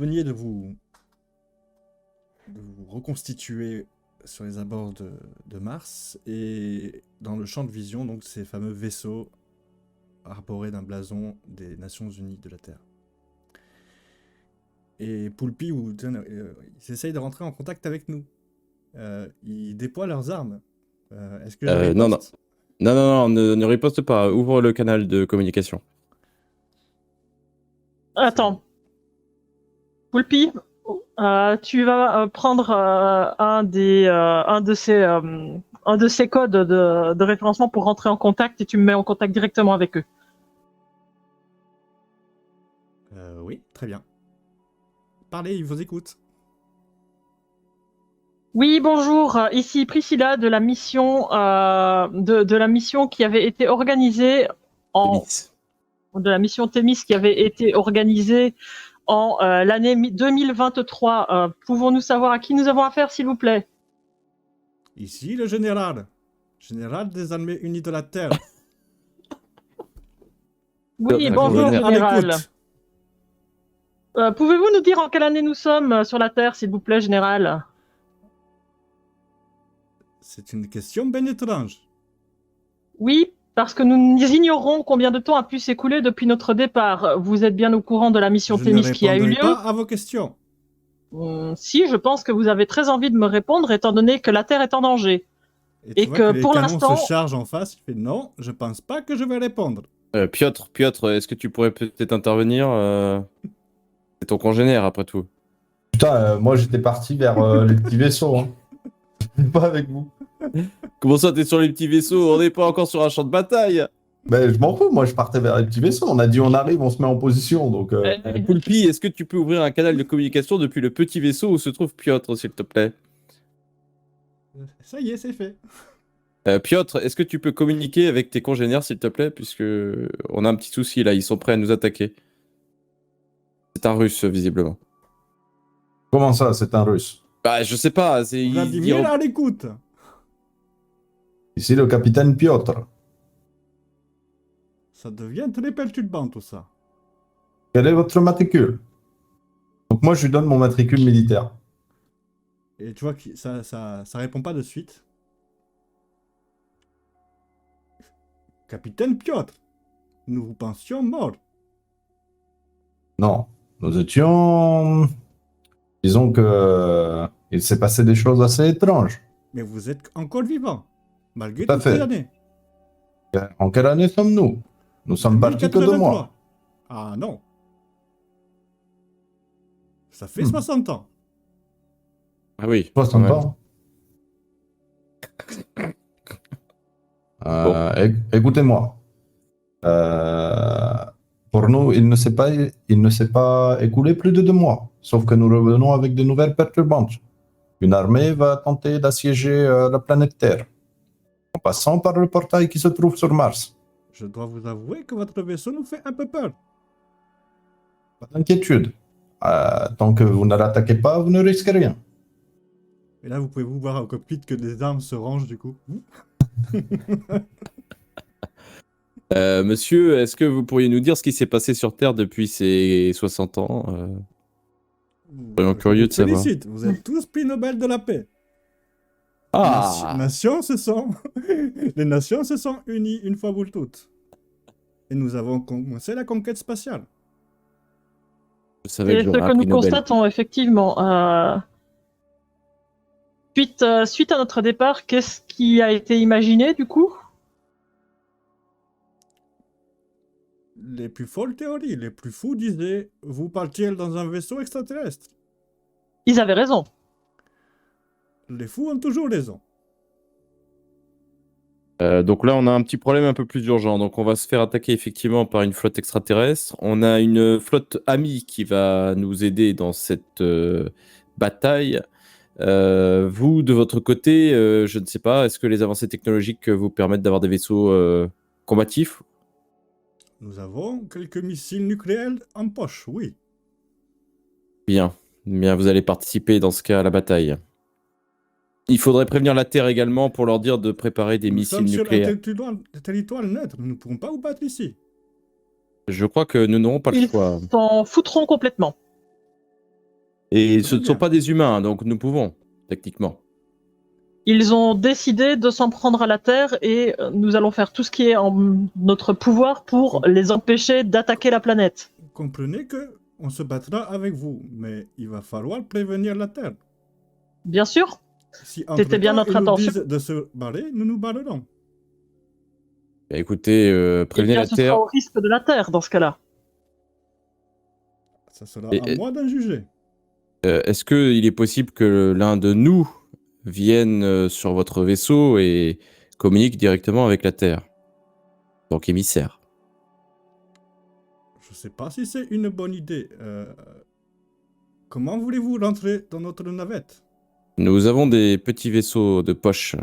veniez de vous reconstituer sur les abords de Mars et dans le champ de vision, donc ces fameux vaisseaux arborés d'un blason des Nations Unies de la Terre. Et Poulpi, ils essayent de rentrer en contact avec nous. Ils déploient leurs armes. Est-ce que je riposte? Non, non. Non, ne riposte pas. Ouvre le canal de communication. Attends. Poulpi, tu vas prendre un de ces codes de référencement pour rentrer en contact et tu me mets en contact directement avec eux. Oui, très bien. Parlez, ils vous écoutent. Oui, bonjour. Ici Priscilla de la mission de la mission qui avait été organisée de la mission Thémis qui avait été organisée en l'année 2023. Pouvons-nous savoir à qui nous avons affaire, s'il vous plaît? Ici le général des armées unies de la Terre. Oui, bonjour, général. Pouvez-vous nous dire en quelle année nous sommes sur la Terre, s'il vous plaît, général? C'est une question bien étrange. Oui, parce que nous ignorons combien de temps a pu s'écouler depuis notre départ. Vous êtes bien au courant de la mission Thémis qui a eu lieu? Je ne répondrai pas à vos questions. Si, je pense que vous avez très envie de me répondre, étant donné que la Terre est en danger. Et que pour l'instant, se charge en face, il fait non, je pense pas que je vais répondre. Piotr, est-ce que tu pourrais peut-être intervenir C'est ton congénère, après tout. Putain, moi j'étais parti vers les petits vaisseaux. Hein. Pas avec vous. Comment ça, t'es sur les petits vaisseaux? On n'est pas encore sur un champ de bataille. Ben, je m'en fous, moi je partais vers les petits vaisseaux. On a dit on arrive, on se met en position. Donc, Poulpi, est-ce que tu peux ouvrir un canal de communication depuis le petit vaisseau où se trouve Piotr, s'il te plaît? Ça y est, c'est fait. Piotr, est-ce que tu peux communiquer avec tes congénères, s'il te plaît? Puisque on a un petit souci là, ils sont prêts à nous attaquer. C'est un russe, visiblement. Comment ça, c'est un russe? Bah, je sais pas. Vladimir à l'écoute. Ici le capitaine Piotr. Ça devient très perturbant tout ça. Quel est votre matricule? Donc moi je lui donne mon matricule militaire. Et tu vois que ça répond pas de suite. Capitaine Piotr, nous vous pensions mort. Non, nous étions... Disons que... Il s'est passé des choses assez étranges. Mais vous êtes encore vivant, malgré Tout à toutes fait. ces années. En quelle année sommes-nous? Nous sommes partis que 2 mois. Ah non. Ça fait 60 ans. Ah oui. 60 ans. Écoutez-moi. Pour nous, il ne s'est pas écoulé plus de 2 mois. Sauf que nous revenons avec de nouvelles perturbantes. Une armée va tenter d'assiéger la planète Terre, en passant par le portail qui se trouve sur Mars. Je dois vous avouer que votre vaisseau nous fait un peu peur. Pas d'inquiétude. Tant que vous ne l'attaquez pas, vous ne risquez rien. Et là, vous pouvez vous voir au cockpit que les armes se rangent du coup. Monsieur, est-ce que vous pourriez nous dire ce qui s'est passé sur Terre depuis ces 60 ans Soyons curieux de savoir. Félicite, vous êtes tous prix Nobel de la paix. Ah, Les nations se sont unies une fois pour toutes. Et nous avons commencé la conquête spatiale. je savais C'est que ce j'aurais un que nous prix Nobel. constatons, effectivement. Suite à notre départ, qu'est-ce qui a été imaginé, du coup? Les plus folles théories, les plus fous disaient « Vous partiez dans un vaisseau extraterrestre ». Ils avaient raison. Les fous ont toujours raison. Donc là, on a un petit problème un peu plus urgent. Donc on va se faire attaquer effectivement par une flotte extraterrestre. On a une flotte amie qui va nous aider dans cette bataille. Vous, de votre côté, je ne sais pas, est-ce que les avancées technologiques vous permettent d'avoir des vaisseaux combatifs? Nous avons quelques missiles nucléaires en poche, oui. Bien, vous allez participer dans ce cas à la bataille. Il faudrait prévenir la Terre également pour leur dire de préparer des missiles nucléaires. Nous sommes sur un territoire neutre, nous ne pourrons pas vous battre ici. Je crois que nous n'aurons pas le choix. Ils s'en foutront complètement. Et ce ne bien. sont pas des humains, donc nous pouvons, techniquement. Ils ont décidé de s'en prendre à la Terre et nous allons faire tout ce qui est en notre pouvoir pour les empêcher d'attaquer la planète. Comprenez que on se battra avec vous, mais il va falloir prévenir la Terre. Bien sûr, Si C'était bien entre-temps, notre ils nous intention. disent de se barrer, nous nous barrerons. Bah, écoutez, eh prévenez bien, la ce Terre. sera au risque de la Terre dans ce cas-là. Ça sera Et- à moi d'en juger. Est-ce qu'il est possible que l'un de nous vienne sur votre vaisseau et communique directement avec la Terre? Donc émissaire. Je sais pas si c'est une bonne idée. Comment voulez-vous rentrer dans notre navette? Nous avons des petits vaisseaux de poche.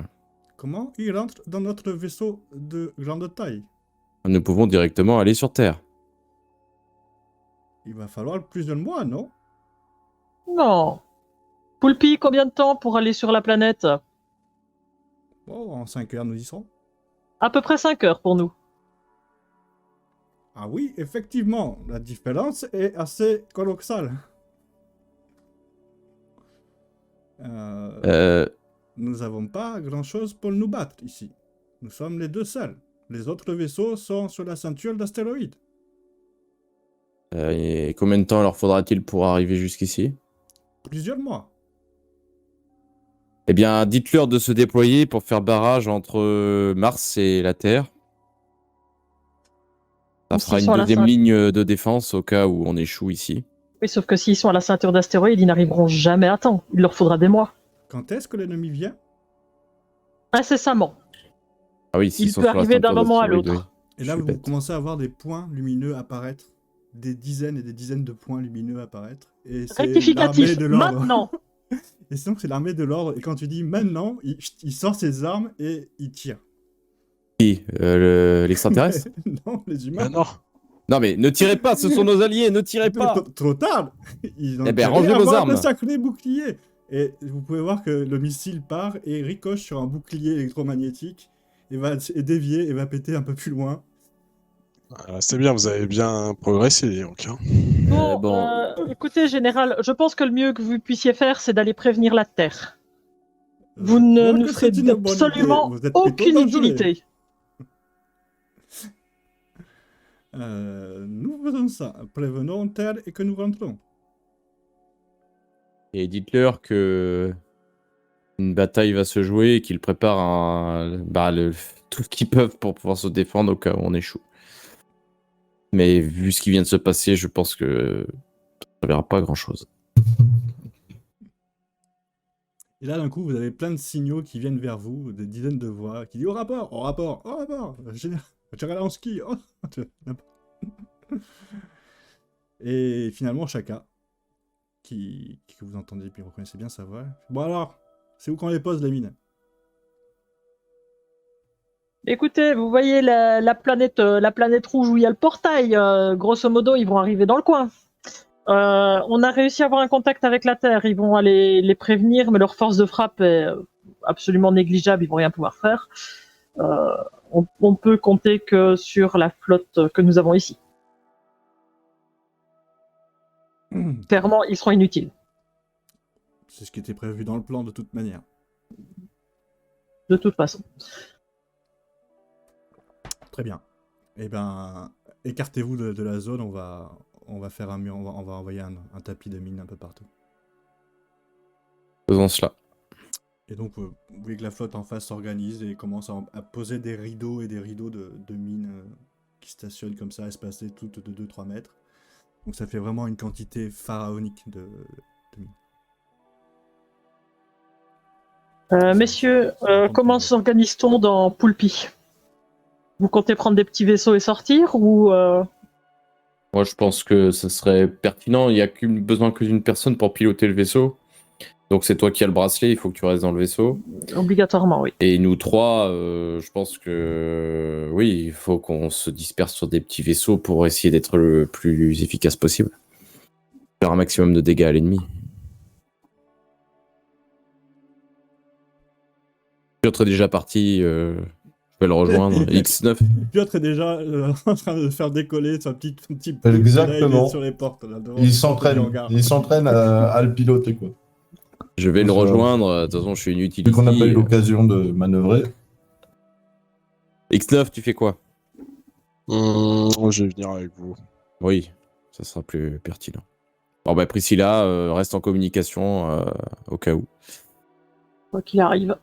Comment il rentre dans notre vaisseau de grande taille? Nous pouvons directement aller sur Terre. Il va falloir plusieurs mois, non? Non. Poulpi, combien de temps pour aller sur la planète? Oh, en 5 heures, nous y serons. À peu près 5 heures pour nous. Ah oui, effectivement, la différence est assez colossale. Nous n'avons pas grand-chose pour nous battre ici. Nous sommes les deux seuls. Les autres vaisseaux sont sur la ceinture d'astéroïdes. Et combien de temps leur faudra-t-il pour arriver jusqu'ici? Plusieurs mois. Eh bien, dites-leur de se déployer pour faire barrage entre Mars et la Terre. Ça Ils fera sont une à la deuxième ceinture. ligne de défense au cas où on échoue ici. Oui, sauf que s'ils sont à la ceinture d'astéroïdes, ils n'arriveront jamais à temps. Il leur faudra des mois. Quand est-ce que l'ennemi vient? Incessamment. Ah oui, s'ils Il sont peut sur la arriver d'un ceinture moment à d'astéroïdes, l'autre. Et Je là, suis vous bête. commencez à voir des points lumineux apparaître. Des dizaines et des dizaines de points lumineux apparaître. Et c'est l'armée Rectificatif, de l'ordre. maintenant. Et donc, c'est l'armée de l'ordre. Et quand tu dis maintenant, il sort ses armes et il tire. Qui l'extraterrestre? Non, les humains. Ah non. Non mais ne tirez pas, ce sont nos alliés, ne tirez pas. Trop tard. Ils ont Eh ben, intérêt rangez à vos avoir armes. le sacré bouclier. Et vous pouvez voir que le missile part et ricoche sur un bouclier électromagnétique et va et dévier et va péter un peu plus loin. C'est bien, vous avez bien progressé, donc. Hein. Écoutez, général, je pense que le mieux que vous puissiez faire, c'est d'aller prévenir la Terre. Vous Je ne vois nous que ferez c'est une bonne absolument idée. Vous êtes plutôt aucune dangereux. utilité. Nous faisons ça. Prévenons Terre et que nous rentrons. Et dites-leur que une bataille va se jouer et qu'ils préparent tout ce qu'ils peuvent pour pouvoir se défendre au cas où on échoue. Mais vu ce qui vient de se passer, je pense que ça ne verra pas grand-chose. Et là, d'un coup, vous avez plein de signaux qui viennent vers vous, des dizaines de voix qui disent au rapport, au rapport, au rapport, général en ski. Oh. Et finalement, Chaka, qui vous entendez puis vous reconnaissez bien sa voix. Bon alors, c'est où qu'on les pose, les mines? Écoutez, vous voyez la planète rouge où il y a le portail. Grosso modo, ils vont arriver dans le coin. On a réussi à avoir un contact avec la Terre. Ils vont aller les prévenir, mais leur force de frappe est absolument négligeable. Ils vont rien pouvoir faire. On peut compter que sur la flotte que nous avons ici. Clairement, ils seront inutiles. C'est ce qui était prévu dans le plan de toute manière. De toute façon. Très bien. Eh ben, écartez-vous de la zone, on va faire un mur, on va envoyer un tapis de mine un peu partout. Faisons cela. Et donc, vous voyez que la flotte en face s'organise et commence à poser des rideaux et des rideaux de mines qui stationnent comme ça, espacés toutes de 2-3 mètres. Donc ça fait vraiment une quantité pharaonique de mines. Messieurs, comment s'organise-t-on dans Poulpi? Vous comptez prendre des petits vaisseaux et sortir ou Moi, je pense que ce serait pertinent. Il n'y a besoin que d'une personne pour piloter le vaisseau. Donc, c'est toi qui as le bracelet, il faut que tu restes dans le vaisseau. Obligatoirement, oui. Et nous trois, je pense que oui, il faut qu'on se disperse sur des petits vaisseaux pour essayer d'être le plus efficace possible. Faire un maximum de dégâts à l'ennemi. L'autre est déjà parti. Je peux le rejoindre. X9. Piotr est déjà en train de faire décoller son petit Exactement. sur les portes. Là, devant Il le s'entraîne. hangar. Il s'entraîne à le piloter, quoi. Je vais le Bonsoir. rejoindre. De toute façon, je suis inutile Vu qu'on n'a pas eu ici. l'occasion de manœuvrer. X9, tu fais quoi? Je vais venir avec vous. Oui, ça sera plus pertinent. Bon, bah, Priscilla, reste en communication au cas où. Quoi qu'il arrive.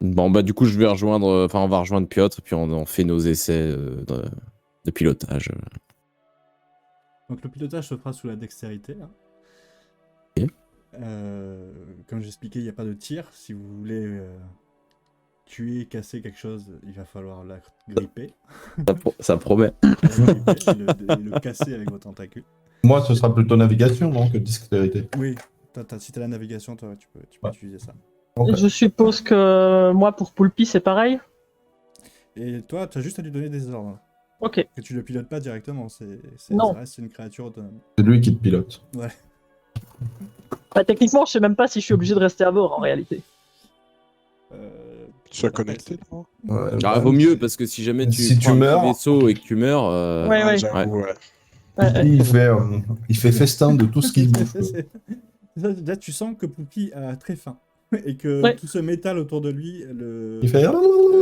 Bon, bah, du coup, je vais rejoindre. Enfin, on va rejoindre Piotr, puis on fait nos essais de pilotage. Donc le pilotage se fera sous la dextérité. Là. Ok. Comme j'expliquais, il n'y a pas de tir. Si vous voulez tuer, casser quelque chose, il va falloir la gripper. Ça promet. Et le casser avec vos tentacules. Moi, ce sera plutôt navigation, non, que dextérité. Oui, si t'as la navigation, toi, tu peux Ouais. utiliser ça. Ok. Je suppose que moi, pour Poulpi, c'est pareil. Et toi, tu as juste à lui donner des ordres. Ok. Que tu le pilotes pas directement, Non. ça reste une créature autonome. C'est lui qui te pilote. Bah, techniquement, je sais même pas si je suis obligé de rester à bord en réalité. Sois connecté, non? Ah, vaut mieux, parce que si jamais tu Si prends tu un meurs- petit vaisseau et que tu meurs. Ouais, ouais. J'avoue, ouais. Il fait festin de tout ce qui bouge. quoi. Là, tu sens que Poupy a très faim. Et que Ouais. tout ce métal autour de lui, Il fait.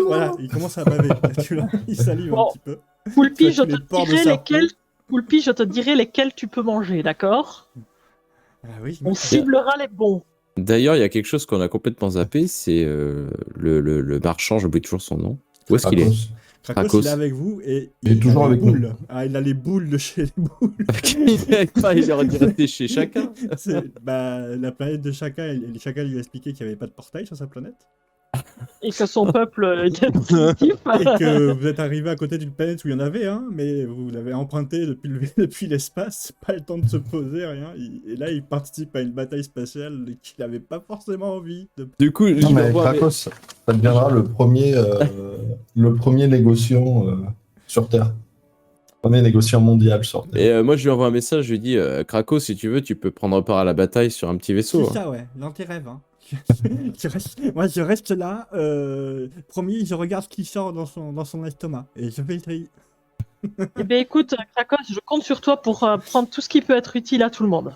voilà, il commence à baver. Tu vois, il salive Bon. un petit peu. Poulpi, Fait je tous te les pores de dirai sa lesquels. peau. Poulpi, je te dirai lesquels tu peux manger, d'accord? Ah oui, On ciblera les bons. D'ailleurs, il y a quelque chose qu'on a complètement zappé, c'est le marchand, j'oublie toujours son nom. Où est-ce qu'il est? Krakos, Krakos. il est avec vous et Il est toujours a les avec nous. boules. Ah, il a les boules de chez les boules. Il aurait dû rester chez chacun. La planète de Chaka, Chaka lui a expliqué qu'il n'y avait pas de portail sur sa planète. Et que son peuple était primitif. Et que vous êtes arrivé à côté d'une planète où il y en avait, hein, mais vous l'avez emprunté depuis l'espace, pas le temps de se poser, rien. Et là, il participe à une bataille spatiale qu'il n'avait pas forcément envie de. Du coup, je Non, mais l'envoie Krakos, ça deviendra le premier négociant sur Terre. Premier négociant mondial sur Terre. Et moi, je lui envoie un message, je lui dis Krakow, si tu veux, tu peux prendre part à la bataille sur un petit vaisseau. C'est ça, ouais, l'anti-rêve. Hein. Moi, je reste là, promis, je regarde ce qui sort dans son estomac, et je fais le tri. Eh bien, écoute, Krakos, je compte sur toi pour prendre tout ce qui peut être utile à tout le monde.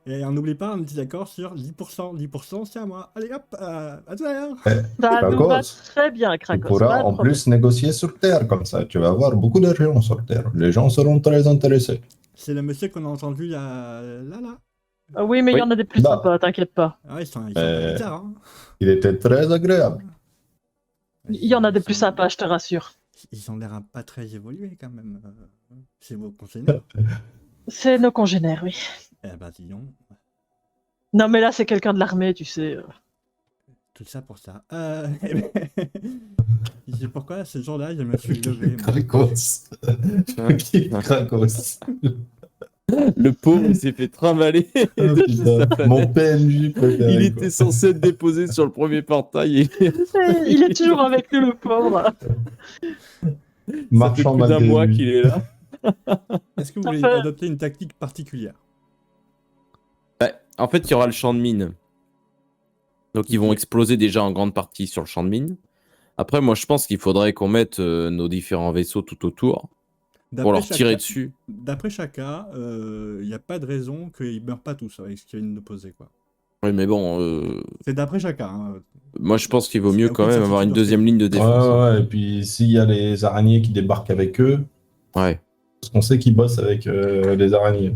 Et on n'oublie pas, on est d'accord sur 10%, 10% c'est à moi. Allez hop, à tout à l'heure. Ça nous va Krakos, très bien, tu Krakos. pourras pas de en problème. plus négocier sur Terre, comme ça. Tu vas avoir beaucoup d'argent sur Terre. Les gens seront très intéressés. C'est le monsieur qu'on a entendu là. Ah oui, mais il y Oui. en a des plus Bah. sympas, t'inquiète pas. Ah ouais, ils sont pas bizarres, hein. Il était très agréable. Il y en a des plus sympas, je te rassure. Ils ont l'air pas très évolués quand même. C'est vos conseillers. C'est nos congénères, oui. Eh ben, dis donc, Non, mais là, c'est quelqu'un de l'armée, tu sais. tout ça pour ça. Je sais pourquoi ce jour-là, je me suis levé. moi. Krakos. Krakos. Le pauvre, il s'est fait trimballer. Oh, putain, mon PNJ préféré. Il était censé être déposé sur le premier portail. Et... Il est toujours avec nous, le pauvre. Ça fait Marchand plus d'un malgré mois lui. qu'il est là. Est-ce que vous voulez Enfin. adopter une tactique particulière? Ouais, en fait, il y aura le champ de mine. Donc, ils vont exploser déjà en grande partie sur le champ de mine. Après, moi, je pense qu'il faudrait qu'on mette nos différents vaisseaux tout autour pour leur tirer dessus. D'après Chaka, il n'y a pas de raison qu'ils meurent pas tous avec ce qu'ils viennent de poser, quoi. Oui, mais bon, C'est d'après Chaka. Hein. moi, je pense qu'il vaut mieux C'est quand aucune même avoir une certitude, deuxième ligne de Ouais, défense. ouais, et puis s'il y a les araignées qui débarquent avec eux, Ouais. parce qu'on sait qu'ils bossent avec les araignées.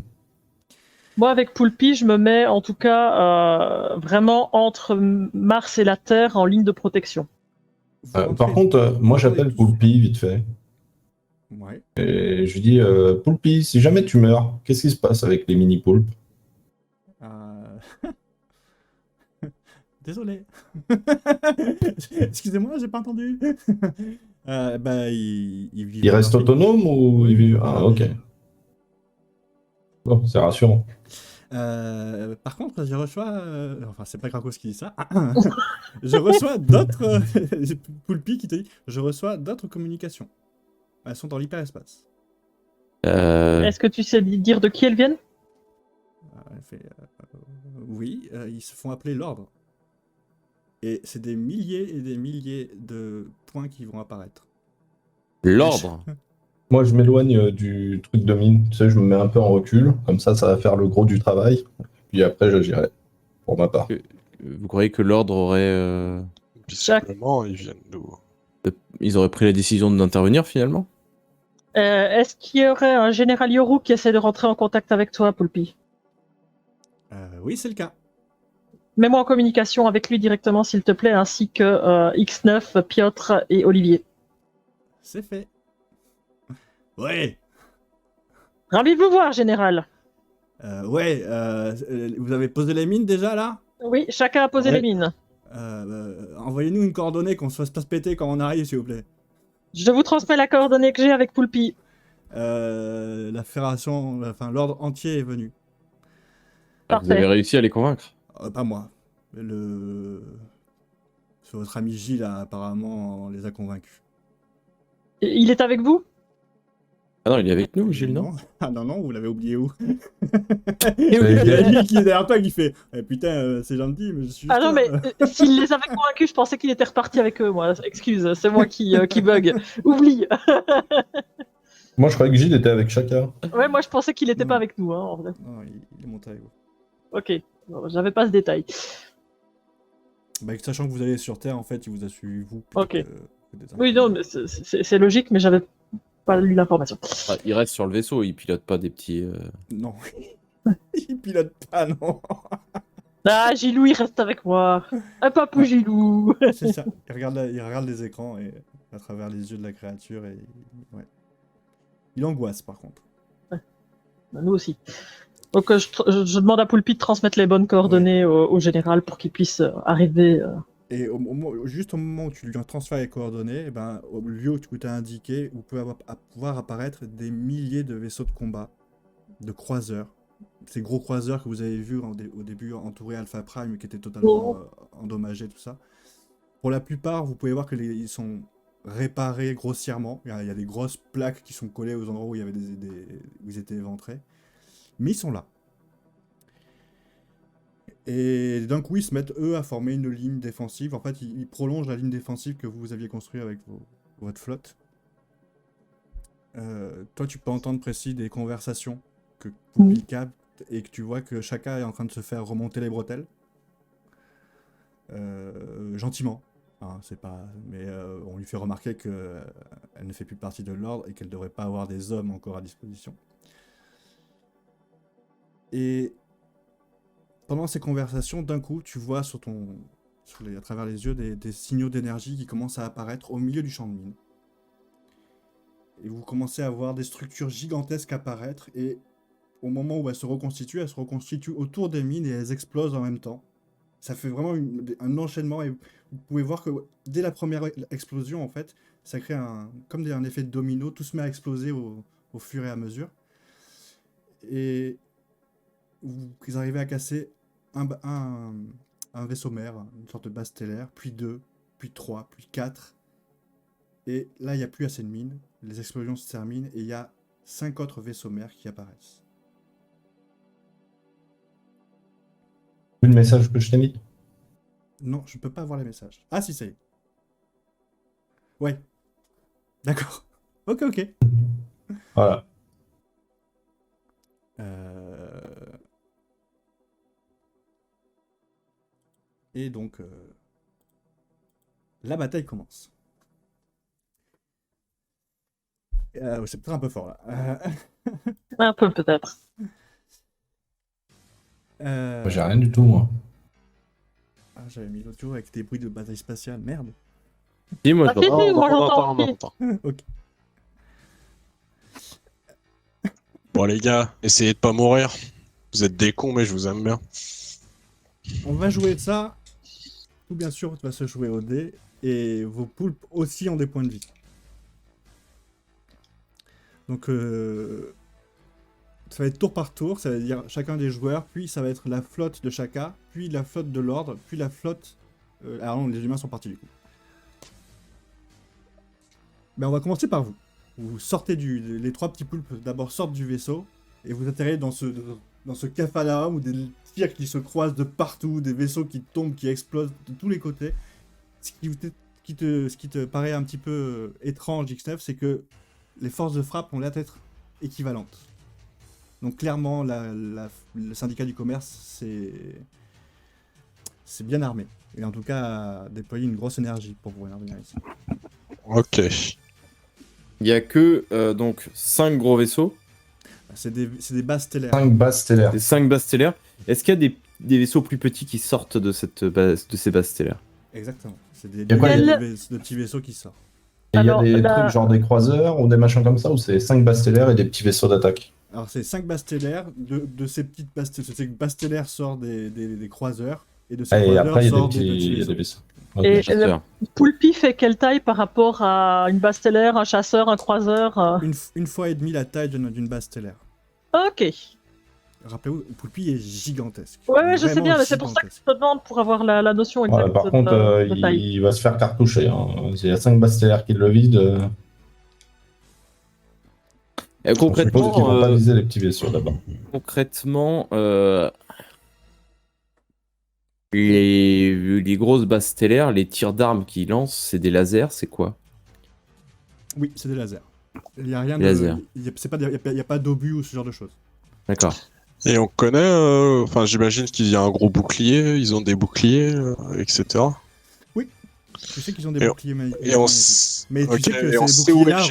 Moi, avec Poulpi, je me mets en tout cas vraiment entre Mars et la Terre en ligne de protection. Vous Par rentrez- contre, moi vous j'appelle rentrez- Poulpi vite fait. Ouais. Et je lui dis Poulpi, si jamais tu meurs, qu'est-ce qui se passe avec les mini-poulpes? Désolé. Excusez-moi, j'ai pas entendu. Bah, il Ils restent autonomes ou ils vivent? Ah, ok. Bon, c'est rassurant. Par contre, je reçois. Enfin, c'est pas Krakos qui dit ça. Je reçois d'autres. Poulpi qui te dit je reçois d'autres communications. Elles sont dans l'hyperespace. Est-ce que tu sais dire de qui elles viennent? Elle fait, oui, ils se font appeler l'ordre. Et c'est des milliers et des milliers de points qui vont apparaître. L'ordre. Moi, je m'éloigne du truc de mine. Tu sais, je me mets un peu en recul. Comme ça va faire le gros du travail. Puis après, j'agirai, pour ma part. Vous croyez que l'ordre aurait... Visiblement, ils viennent d'où? Ils auraient pris la décision d'intervenir finalement? Est-ce qu'il y aurait un général Yoru qui essaie de rentrer en contact avec toi, Poulpi? Oui, c'est le cas. Mets-moi en communication avec lui directement, s'il te plaît, ainsi que X9, Piotr et Olivier. C'est fait. Ouais. Ravi de vous voir, général. Vous avez posé les mines déjà là? Oui, chacun a posé Ouais. les mines. Envoyez-nous une coordonnée qu'on se fasse pas se péter quand on arrive, s'il vous plaît. Je vous transmets la coordonnée que j'ai avec Poulpi. La fédération, enfin l'ordre entier est venu. Ah, vous Parfait. avez réussi à les convaincre? Pas moi. Votre ami Gilles apparemment les a convaincus. Il est avec vous? Ah non, il est avec nous, Gilles, non? Ah non, vous l'avez oublié où? oui, Il y a Gilles qui est derrière toi qui fait putain, c'est gentil, mais je suis. Ah non, mais s'il les avait convaincus, je pensais qu'il était reparti avec eux, moi. Excuse, c'est moi qui bug. Oublie. Moi, je croyais que Gilles était avec chacun. Ouais, moi je pensais qu'il était Non. pas avec nous, hein, en vrai. Non, il est monté avec vous. Ok, bon, j'avais pas ce détail. Bah, sachant que vous allez sur Terre, en fait, il vous a suivi vous. Ok. que des Oui, non, mais c'est logique, mais j'avais pas lu l'information. Ah, il reste sur le vaisseau, il pilote pas des petits... Non. Il pilote pas, non. Ah, Gilou, il reste avec moi. Un papou Gilou. C'est ça. Il regarde les écrans et à travers les yeux de la créature et ouais. Il angoisse par contre. Nous aussi. Donc je demande à Poulpi de transmettre les bonnes coordonnées au général pour qu'il puisse arriver. Et juste au moment où tu lui transfères les coordonnées, eh ben, au lieu où tu t'as indiqué, vous pouvez pouvoir apparaître des milliers de vaisseaux de combat, de croiseurs. Ces gros croiseurs que vous avez vus au début entourés Alpha Prime qui étaient totalement endommagés, tout ça. Pour la plupart, vous pouvez voir que ils sont réparés grossièrement. Il y a des grosses plaques qui sont collées aux endroits où il y avait où ils étaient éventrés. Mais ils sont là. Et d'un coup, ils se mettent, eux, à former une ligne défensive. En fait, ils prolongent la ligne défensive que vous aviez construite avec votre flotte. Toi, tu peux entendre précis des conversations que Poulpi capte et que tu vois que chacun est en train de se faire remonter les bretelles. Gentiment. Hein, c'est pas... Mais on lui fait remarquer qu'elle ne fait plus partie de l'ordre et qu'elle ne devrait pas avoir des hommes encore à disposition. Et pendant ces conversations, d'un coup, tu vois à travers les yeux des signaux d'énergie qui commencent à apparaître au milieu du champ de mine. Et vous commencez à voir des structures gigantesques apparaître et au moment où elles se reconstituent autour des mines et elles explosent en même temps. Ça fait vraiment un enchaînement et vous pouvez voir que dès la première explosion, en fait, ça crée comme un effet de domino, tout se met à exploser au fur et à mesure. Et vous arrivez à casser un vaisseau mère, une sorte de base stellaire, puis 2, puis 3, puis 4. Et là, il n'y a plus assez de mines, les explosions se terminent et il y a 5 autres vaisseaux mères qui apparaissent. Le message que je t'ai mis. Non, je peux pas voir les messages. Ah si, ça y est. Ouais. D'accord. Ok. Voilà. Et donc, la bataille commence. C'est peut-être un peu fort là. Un peu peut-être. Moi, j'ai rien du tout, moi. Ah, j'avais mis l'audio avec des bruits de bataille spatiale, merde. Si, moi, Ah, je si, l'entends. si, moi j'entends. on entend. Ok. Bon, les gars, essayez de pas mourir. Vous êtes des cons, mais je vous aime bien. On va jouer ça. Tout bien sûr va se jouer au dé. Et vos poulpes aussi ont des points de vie. Donc, ça va être tour par tour. Ça veut dire chacun des joueurs. Puis ça va être la flotte de chacun. Puis la flotte de l'ordre. Puis la flotte... alors non, les humains sont partis du coup. Ben, on va commencer par vous. Vous sortez les 3 petits poulpes d'abord sortent du vaisseau. Et vous atterrez dans ce capharnaüm où des tirs qui se croisent de partout, des vaisseaux qui tombent, qui explosent de tous les côtés. Ce qui te paraît un petit peu étrange, X9, c'est que les forces de frappe ont l'air d'être équivalentes. Donc clairement, le syndicat du commerce, c'est bien armé. Et en tout cas, a déployé une grosse énergie pour pouvoir venir ici. Ok. Il y a que donc 5 gros vaisseaux, C'est des bases stellaires. 5 bases stellaires. des 5 bases stellaires. Est-ce qu'il y a des vaisseaux plus petits qui sortent de ces bases stellaires? Exactement. C'est des, Y a quoi, y a- de petits vaisseaux qui sortent. Et il y a Alors, des la- trucs genre des croiseurs ou des machins comme ça, ou c'est 5 bases stellaires et des petits vaisseaux d'attaque? Alors c'est 5 bases stellaires. De ces petites bases stellaires sortent des croiseurs. Et de ces Et croiseurs après, il y a des sortent petits, des petits il y a vaisseaux. des vaisseaux. Ok. Et Chasseurs. le Poulpi fait quelle taille par rapport à une base stellaire, un chasseur, un croiseur Une fois et demie la taille d'une base stellaire. Ok. Rappelez-vous, Poulpi est gigantesque. Ouais, je sais Vraiment bien, mais c'est pour ça que je gigantesque. te demande pour avoir la notion Voilà, exacte par contre, de taille. il va se faire cartoucher. Hein. Il y a 5 bases stellaires qui le vident. Et Je suppose qu'ils vont pas concrètement, viser les petits vaisseaux là-bas. concrètement les grosses bases stellaires, les tirs d'armes qu'ils lancent, c'est des lasers, c'est quoi? Oui, c'est des lasers. Il n'y a rien Des lasers. Il n'y a pas d'obus ou ce genre de choses. D'accord. Et on connaît, enfin j'imagine qu'il y a un gros bouclier, ils ont des boucliers, etc. Tu sais qu'ils ont des Et- boucliers Et on Mais tu ok, sais que et on ces sait où est boucliers-là...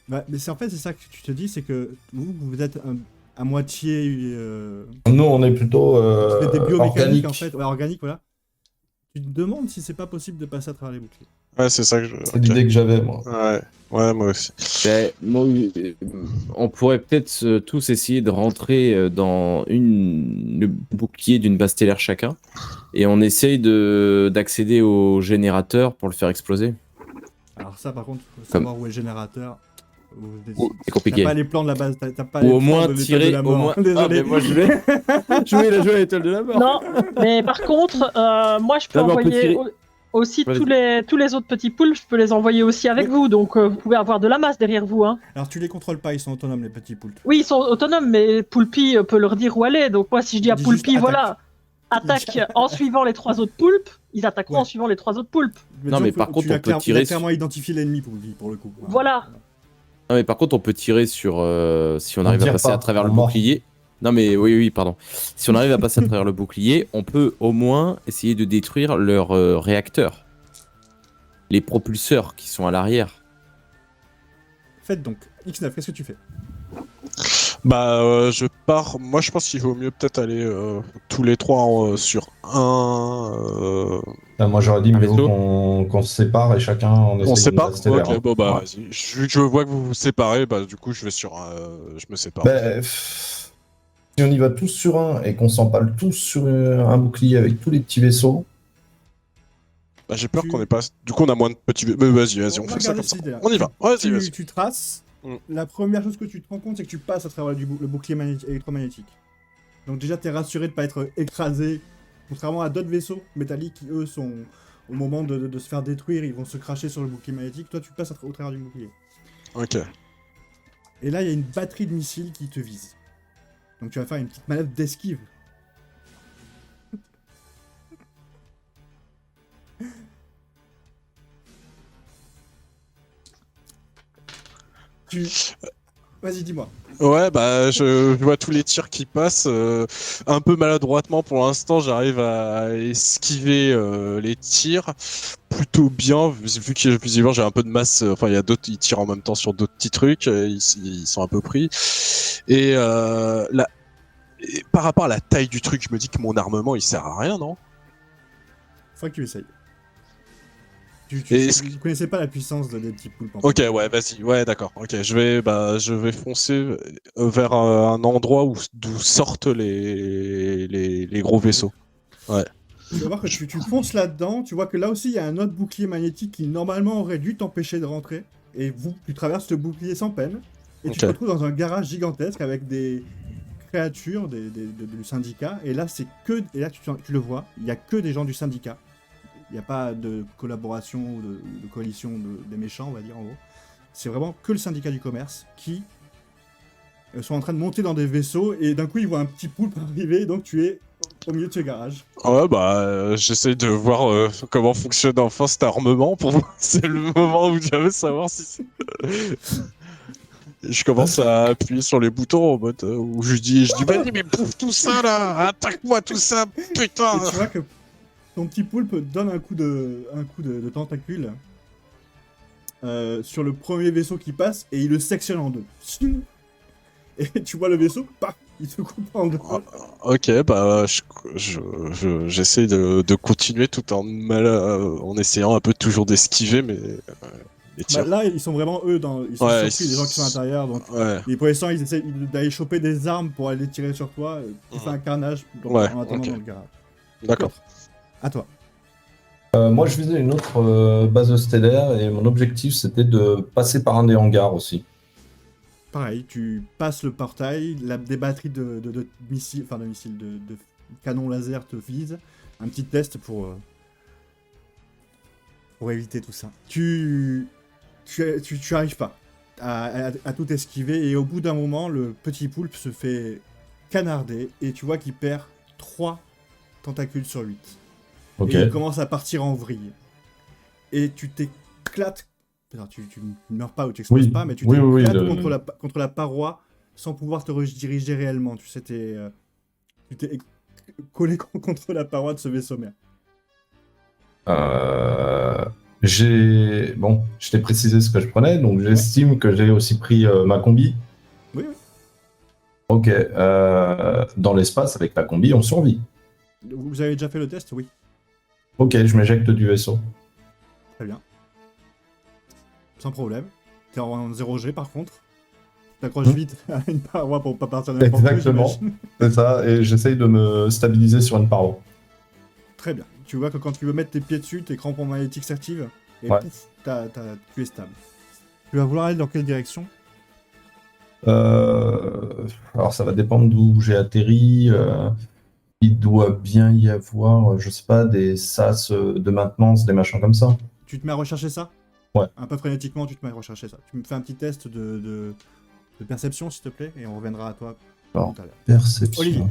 le mais c'est en fait, c'est ça que tu te dis, c'est que vous êtes à moitié... Nous, on est plutôt vous êtes des biomécaniques, organiques. en fait. Ouais, organique, voilà. Tu te demandes si c'est pas possible de passer à travers les boucliers. Ouais, c'est ça que je. C'est ok. l'idée que j'avais, moi. Ouais, moi aussi. Ben, moi, on pourrait peut-être tous essayer de rentrer dans le bouclier d'une base stellaire chacun, et on essaye d'accéder au générateur pour le faire exploser. Alors ça, par contre, faut Comme- savoir où est le générateur. C'est compliqué. T'as pas les plans de la base, t'as pas Ou les au plans moins de l'étoile tirer de la au mort. moins. Ah, Désolé. mais moi je vais jouer la joie à l'étoile de la mort. Non, mais par contre, moi je peux Non, mais on peut envoyer tirer. aussi Vas-y. tous les autres petits poules, je peux les envoyer aussi avec Oui. vous, donc vous pouvez avoir de la masse derrière vous. Hein. Alors tu les contrôles pas, ils sont autonomes les petits poulpes. Oui, ils sont autonomes, mais Poulpi peut leur dire où aller. Donc moi, si je dis à Dis Poulpi, juste voilà, attaque en suivant les 3 autres poulpes, ils attaqueront Ouais. en suivant les 3 autres poulpes. Non, mais par contre, on peut tirer Il a clairement identifié l'ennemi pour le coup. Voilà. Non, mais par contre, on peut tirer sur. Si on arrive à tire passer pas, à travers on le mord. bouclier. Non, mais oui, pardon. Si on arrive à passer à travers le bouclier, on peut au moins essayer de détruire leurs réacteurs. Les propulseurs qui sont à l'arrière. Faites donc. X9, qu'est-ce que tu fais? Bah, je pars. Moi, je pense qu'il vaut mieux peut-être aller tous les trois sur un. Moi, j'aurais dit, Un mais vaisseau. qu'on se sépare et chacun on essaie On une sépare. base stellaire. Ok, bon bah Ouais. vas-y. Vu que je vois que vous vous séparez, bah du coup je vais sur un. Je me sépare. Ben, si on y va tous sur un et qu'on s'empale tous sur un bouclier avec tous les petits vaisseaux, Bah, j'ai peur tu- qu'on ait pas. Du coup, on a moins de petits. Mais vas-y, On on va fait ça regarder comme ça. cette idée-là. On y va. Vas-y, vas-y. Tu traces. Mm. La première chose que tu te rends compte, c'est que tu passes à travers le bouclier électromagnétique. Donc déjà, t'es rassuré de pas être écrasé, contrairement à d'autres vaisseaux métalliques qui, eux, sont au moment de se faire détruire, ils vont se cracher sur le bouclier magnétique. Toi, tu passes au travers du bouclier. Ok. Et là, il y a une batterie de missiles qui te vise. Donc tu vas faire une petite manœuvre d'esquive. Vas-y, dis-moi. Ouais, bah je vois tous les tirs qui passent. Un peu maladroitement pour l'instant, j'arrive à esquiver les tirs plutôt bien, vu que visiblement j'ai un peu de masse. Enfin, il y a d'autres, ils tirent en même temps sur d'autres petits trucs. Ils sont un peu pris. Et, et par rapport à la taille du truc, je me dis que mon armement il sert à rien, non? Faudrait que tu essayes. Et Tu connaissais pas la puissance des petits poulpes. en Ok, fait. ouais, vas-y, ouais, d'accord. Ok, je vais foncer vers un endroit d'où sortent les gros vaisseaux. Tu vas voir que tu fonces là-dedans, tu vois que là aussi il y a un autre bouclier magnétique qui normalement aurait dû t'empêcher de rentrer. Et tu traverses le bouclier sans peine. Et tu Ok. te retrouves dans un garage gigantesque avec des créatures du syndicat. Et là, c'est que. Et là, tu le vois, il n'y a que des gens du syndicat. Il n'y a pas de collaboration ou de coalition des méchants, on va dire en gros. C'est vraiment que le syndicat du commerce qui sont en train de monter dans des vaisseaux. Et d'un coup, ils voient un petit poulpe arriver. Donc tu es au milieu de ce garage. Ouais, bah, j'essaie de voir comment fonctionne enfin cet armement pour voir. C'est le moment où je veux savoir si c'est. Et je commence à appuyer sur les boutons en mode où je dis vas-y, mais bouffe tout ça là, attaque-moi tout ça, putain. Et tu vois que ton petit poulpe donne un coup de tentacule sur le premier vaisseau qui passe et il le sectionne en deux. Et tu vois le vaisseau, paf, il se coupe en deux. Ok, bah, j'essaie de continuer tout en essayant un peu toujours d'esquiver les Bah, tirs. là, ils sont vraiment eux, ils sont Ouais, surpris, les gens qui sont à l'intérieur. Donc, Ouais. et pour l'instant, ils essaient d'aller choper des armes pour aller tirer sur toi. Tu fais un carnage en attendant ok. dans le garage. D'accord. À toi. Moi, je visais une autre base stellaire et mon objectif, c'était de passer par un des hangars aussi. Pareil, tu passes le portail, des batteries de missiles, de canons laser te visent. Un petit test pour éviter tout ça. Tu arrives pas à tout esquiver et au bout d'un moment, le petit poulpe se fait canarder et tu vois qu'il perd 3 tentacules sur 8. Ok. Et il commence à partir en vrille. Et tu t'éclates. Alors, tu ne meurs pas ou tu exploses pas, mais tu t'éclates contre la paroi sans pouvoir te rediriger réellement. Tu sais, tu t'es collé contre la paroi de ce vaisseau mère. Je t'ai précisé ce que je prenais, donc j'estime que j'ai aussi pris ma combi. Oui. Ok. Dans l'espace, avec la combi, on survit. Vous avez déjà fait le test, oui. Ok, je m'éjecte du vaisseau. Très bien. Sans problème. T'es en 0G par contre. T'accroches vite à une paroi pour pas partir de n'importe où. Exactement. C'est ça, et j'essaye de me stabiliser sur une paroi. Très bien. Tu vois que quand tu veux mettre tes pieds dessus, tes crampons magnétiques s'activent et pouf, tu es stable. Tu vas vouloir aller dans quelle direction? Alors ça va dépendre d'où j'ai atterri. Il doit bien y avoir, je sais pas, des sas de maintenance, des machins comme ça. Tu te mets à rechercher ça? Ouais. Un peu frénétiquement, tu te mets à rechercher ça. Tu me fais un petit test de perception, s'il te plaît, et on reviendra à toi Alors, tout à l'heure. perception. Olivier.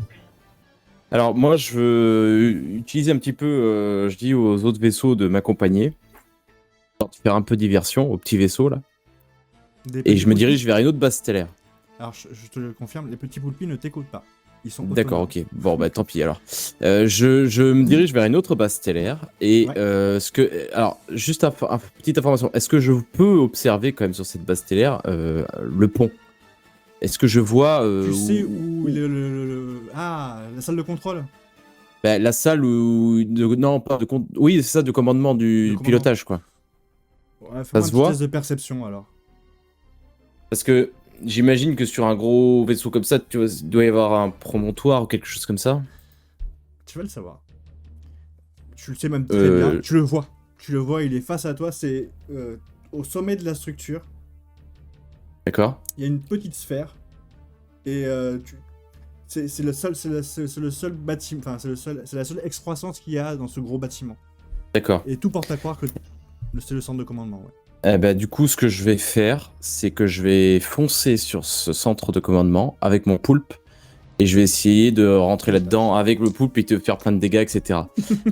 Alors moi, je veux utiliser un petit peu, je dis aux autres vaisseaux de m'accompagner, de faire un peu diversion aux petits vaisseaux là, et je me dirige vers une autre base stellaire. Alors, je te le confirme, les petits poulpis ne t'écoutent pas. Ils sont D'accord, autonomes. ok. Bon, bah tant pis alors. Je me dirige vers une autre base stellaire et alors juste une petite information. Est-ce que je peux observer quand même sur cette base stellaire le pont? Est-ce que je vois Tu sais où la salle de contrôle? Bah, la salle où non pas de oui c'est ça, de commandement du pilotage quoi. Ouais, ça se voit test de perception alors. Parce que j'imagine que sur un gros vaisseau comme ça, tu vois, il doit y avoir un promontoire ou quelque chose comme ça. Tu vas le savoir. Tu le sais même très bien. Tu le vois. Tu le vois, il est face à toi. C'est au sommet de la structure. D'accord. Il y a une petite sphère. Et c'est le seul bâtiment. Enfin, c'est la seule excroissance qu'il y a dans ce gros bâtiment. D'accord. Et tout porte à croire que c'est le centre de commandement. Ouais. Eh ben, du coup, ce que je vais faire, c'est que je vais foncer sur ce centre de commandement avec mon poulpe et je vais essayer de rentrer là-dedans avec le poulpe et te faire plein de dégâts, etc.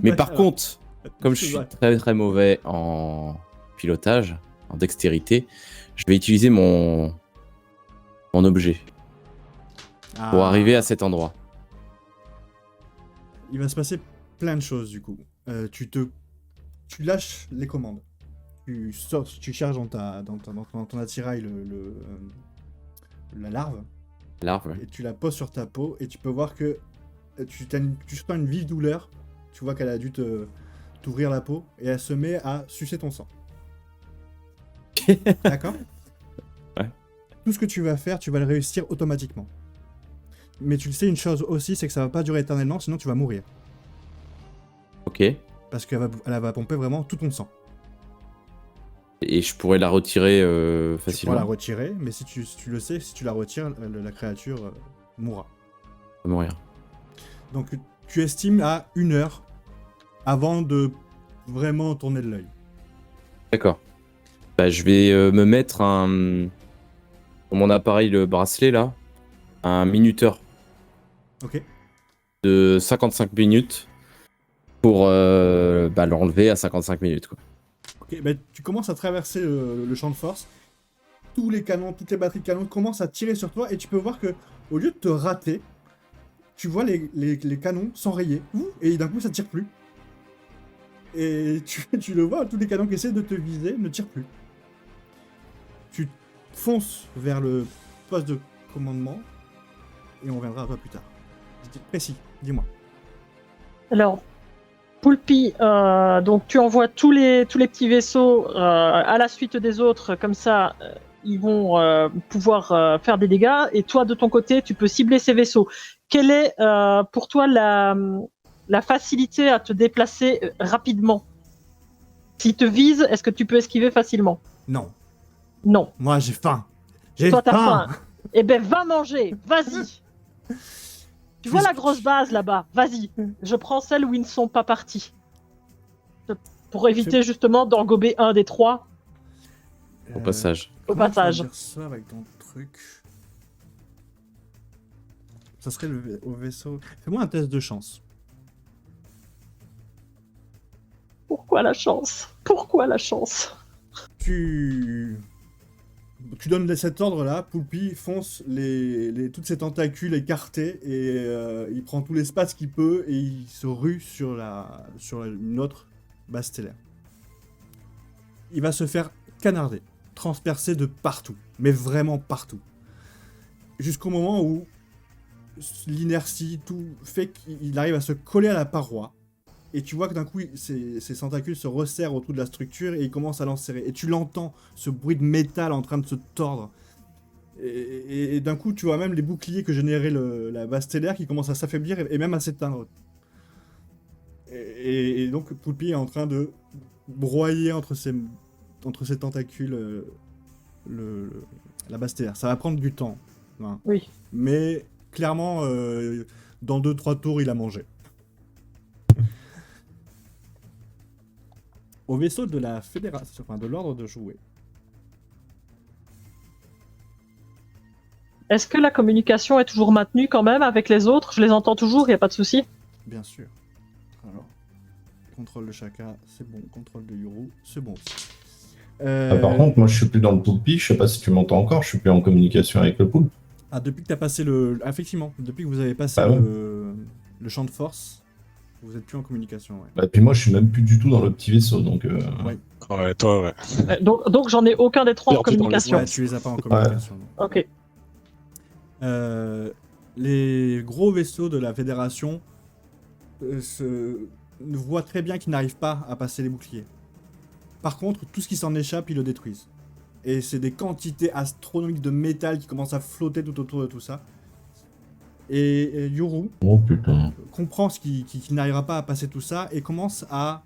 Mais par contre, comme je suis très très mauvais en pilotage, en dextérité, je vais utiliser mon objet pour arriver à cet endroit. Il va se passer plein de choses du coup. Tu lâches les commandes. Tu charges dans ton attirail la larve. Ouais. Et tu la poses sur ta peau et tu peux voir que tu sens une vive douleur. Tu vois qu'elle a dû t'ouvrir la peau et elle se met à sucer ton sang. D'accord? Ouais. Tout ce que tu vas faire, tu vas le réussir automatiquement. Mais tu le sais une chose aussi, c'est que ça va pas durer éternellement, sinon tu vas mourir. Ok. Parce qu'elle va pomper vraiment tout ton sang. Et je pourrais la retirer facilement. Tu pourras la retirer, mais si tu le sais, si tu la retires, la créature mourra. Va mourir. Donc tu estimes à 1 heure avant de vraiment tourner de l'œil. D'accord. Bah, je vais me mettre sur mon appareil, le bracelet là, un minuteur. Ok. de 55 minutes pour l'enlever à 55 minutes. Quoi. Ok, bah, tu commences à traverser le champ de force. Tous les canons, toutes les batteries de canons commencent à tirer sur toi et tu peux voir que au lieu de te rater, tu vois les canons s'enrayer. Et d'un coup, ça tire plus. Et tu le vois, tous les canons qui essaient de te viser ne tirent plus. Tu fonces vers le poste de commandement et on reviendra à toi plus tard. Précis, dis-moi. Alors, Poulpi, donc tu envoies tous les petits vaisseaux à la suite des autres, comme ça ils vont pouvoir faire des dégâts, et toi de ton côté tu peux cibler ces vaisseaux. Quelle est pour toi la facilité à te déplacer rapidement? S'ils te visent, est-ce que tu peux esquiver facilement? Non. Non. Moi, j'ai faim. J'ai Toi, t'as faim. faim. Eh ben, va manger, vas-y. Tu vois la grosse base là-bas? Vas-y. Je prends celle où ils ne sont pas partis. Pour éviter justement d'engober un des trois Au passage. au passage. Tu vas dire ça avec ton truc. Ça serait au vaisseau. Fais-moi un test de chance. Pourquoi la chance? Pourquoi la chance? Tu donnes cet ordre-là, Poulpi fonce toutes ses tentacules écartés et il prend tout l'espace qu'il peut et il se rue sur une autre base stellaire. Il va se faire canarder, transpercer de partout, mais vraiment partout. Jusqu'au moment où l'inertie, tout fait qu'il arrive à se coller à la paroi. Et tu vois que d'un coup, ses tentacules se resserrent autour de la structure et il commence à l'enserrer. Et tu l'entends, ce bruit de métal en train de se tordre. Et d'un coup, tu vois même les boucliers que générait la base stellaire qui commencent à s'affaiblir et même à s'éteindre. Et donc, Poulpi est en train de broyer entre ses tentacules la base stellaire. Ça va prendre du temps. Hein. Oui. Mais clairement, dans 2-3 tours, il a mangé. Au vaisseau de la fédération, enfin de l'ordre de jouer. Est-ce que la communication est toujours maintenue quand même avec les autres? Je les entends toujours, il n'y a pas de souci? Bien sûr. Alors, contrôle de Shaka, c'est bon. Contrôle de Yuru, c'est bon aussi. Par contre, moi je suis plus dans le Poulpi, je sais pas si tu m'entends encore, je suis plus en communication avec le Poulpe. Ah, depuis que tu as passé effectivement, depuis que vous avez passé le champ de force, vous êtes plus en communication, ouais. Et puis moi je suis même plus du tout dans le petit vaisseau, donc... Ouais. Ouais, toi, ouais. Donc j'en ai aucun des trois en Perdu dans les communication. Ouais, tu les as pas en communication. non. Ok. Les gros vaisseaux de la Fédération voient très bien qu'ils n'arrivent pas à passer les boucliers. Par contre, tout ce qui s'en échappe, ils le détruisent. Et c'est des quantités astronomiques de métal qui commencent à flotter tout autour de tout ça. Et Yuru comprend qu'il n'arrivera pas à passer tout ça et commence à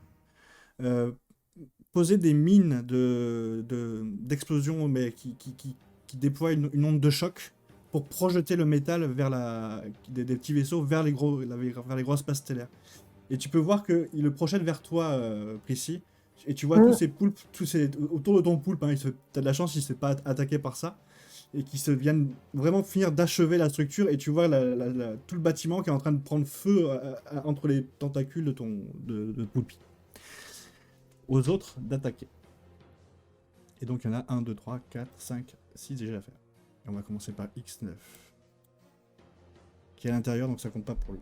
poser des mines d'explosion mais qui déploient une onde de choc pour projeter le métal vers des petits vaisseaux vers les grosses bases stellaires. Et tu peux voir qu'il le projette vers toi, Prissy. Et tu vois tous ces poulpes, autour de ton poulpe, hein, t'as de la chance, il ne se fait pas attaquer par ça. Et qui se viennent vraiment finir d'achever la structure. Et tu vois tout le bâtiment qui est en train de prendre feu entre les tentacules de Poulpi. Aux autres d'attaquer. Et donc il y en a 1, 2, 3, 4, 5, 6 déjà à faire. Et on va commencer par X9. Qui est à l'intérieur, donc ça compte pas pour lui.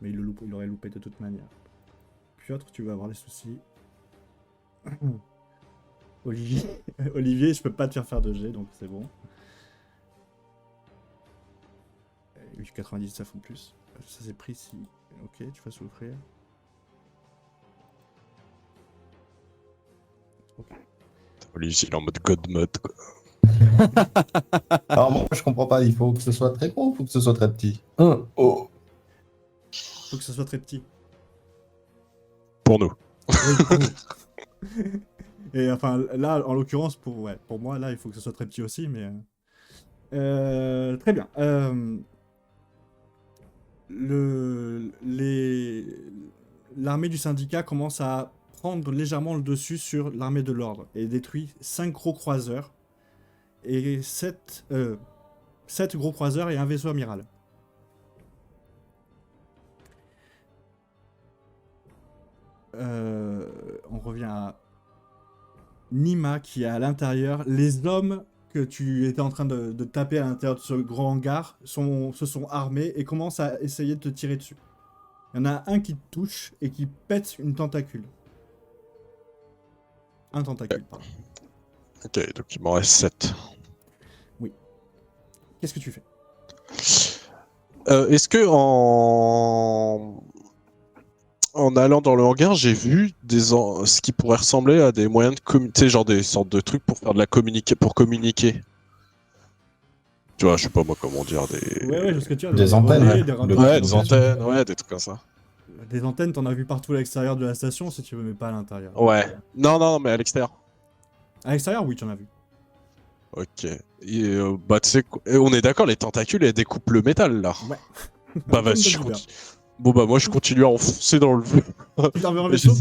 Mais il aurait loupé de toute manière. Piotr, tu vas avoir les soucis. Olivier, je peux pas te faire de G, donc c'est bon. 8,90 ça font plus. Ça c'est pris si... Ok, tu vas souffrir. Ok. Olivier, il est en mode God mode, quoi. Alors moi je comprends pas, il faut que ce soit très gros ou il faut que ce soit très petit? Oh. Faut que ça soit très petit. Pour nous. Oui, pour nous. Et enfin, là, en l'occurrence, pour moi, là, il faut que ce soit très petit aussi, mais... très bien. L'armée du syndicat commence à prendre légèrement le dessus sur l'armée de l'ordre et détruit 5 gros croiseurs et 7 gros croiseurs et un vaisseau amiral. on revient à Nima qui est à l'intérieur. Les hommes que tu étais en train de taper à l'intérieur de ce grand hangar se sont armés et commencent à essayer de te tirer dessus. Il y en a un qui te touche et qui pète une tentacule. Un tentacule, pardon. Ok, donc il m'en reste 7. Qu'est-ce que tu fais? Est-ce que en allant dans le hangar, j'ai vu ce qui pourrait ressembler à des moyens de communiquer, genre des sortes de trucs pour faire de la communiquer. Tu vois, je sais pas moi comment dire, Ouais, je sais ce que tu as. Des antennes, ouais. Ouais, des antennes, ouais, des trucs comme ça. Des antennes, t'en as vu partout à l'extérieur de la station, si tu veux, mais pas à l'intérieur. Ouais. Non, mais à l'extérieur. À l'extérieur, oui, tu en as vu. Ok. Et, bah, tu sais, on est d'accord, les tentacules, elles découpent le métal, là. Ouais. Bah, vas-y, je continue. Bon, bah, moi, je continue à enfoncer dans le... Tu t'en veux un vaisseau?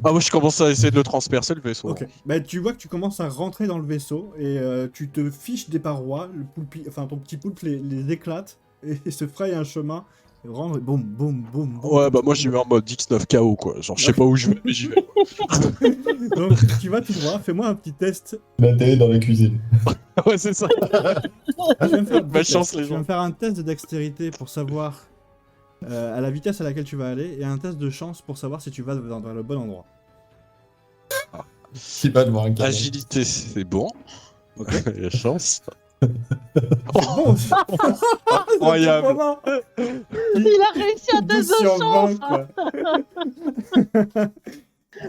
Ah, moi, je commence à essayer de le transpercer, le vaisseau. Ok. Bah, tu vois que tu commences à rentrer dans le vaisseau et tu te fiches des parois, ton petit poulpe les éclate et se fraye un chemin. Et rentre, boum, boum, boum, boum. Ouais, bah, moi, j'y vais en mode X9KO, quoi. Genre, je sais pas où je vais, mais j'y vais. Donc, tu vas tout droit, fais-moi un petit test. La télé dans la cuisine. Ouais, c'est ça. Je vais me faire deux Malchance, tests. les Je vais gens. me faire un test de dextérité pour savoir à la vitesse à laquelle tu vas aller et un test de chance pour savoir si tu vas dans le bon endroit. Qui va devant un canon. Agilité, c'est bon. Ok. La chance. Bon, Incroyable. Il a réussi un test de chance. quoi.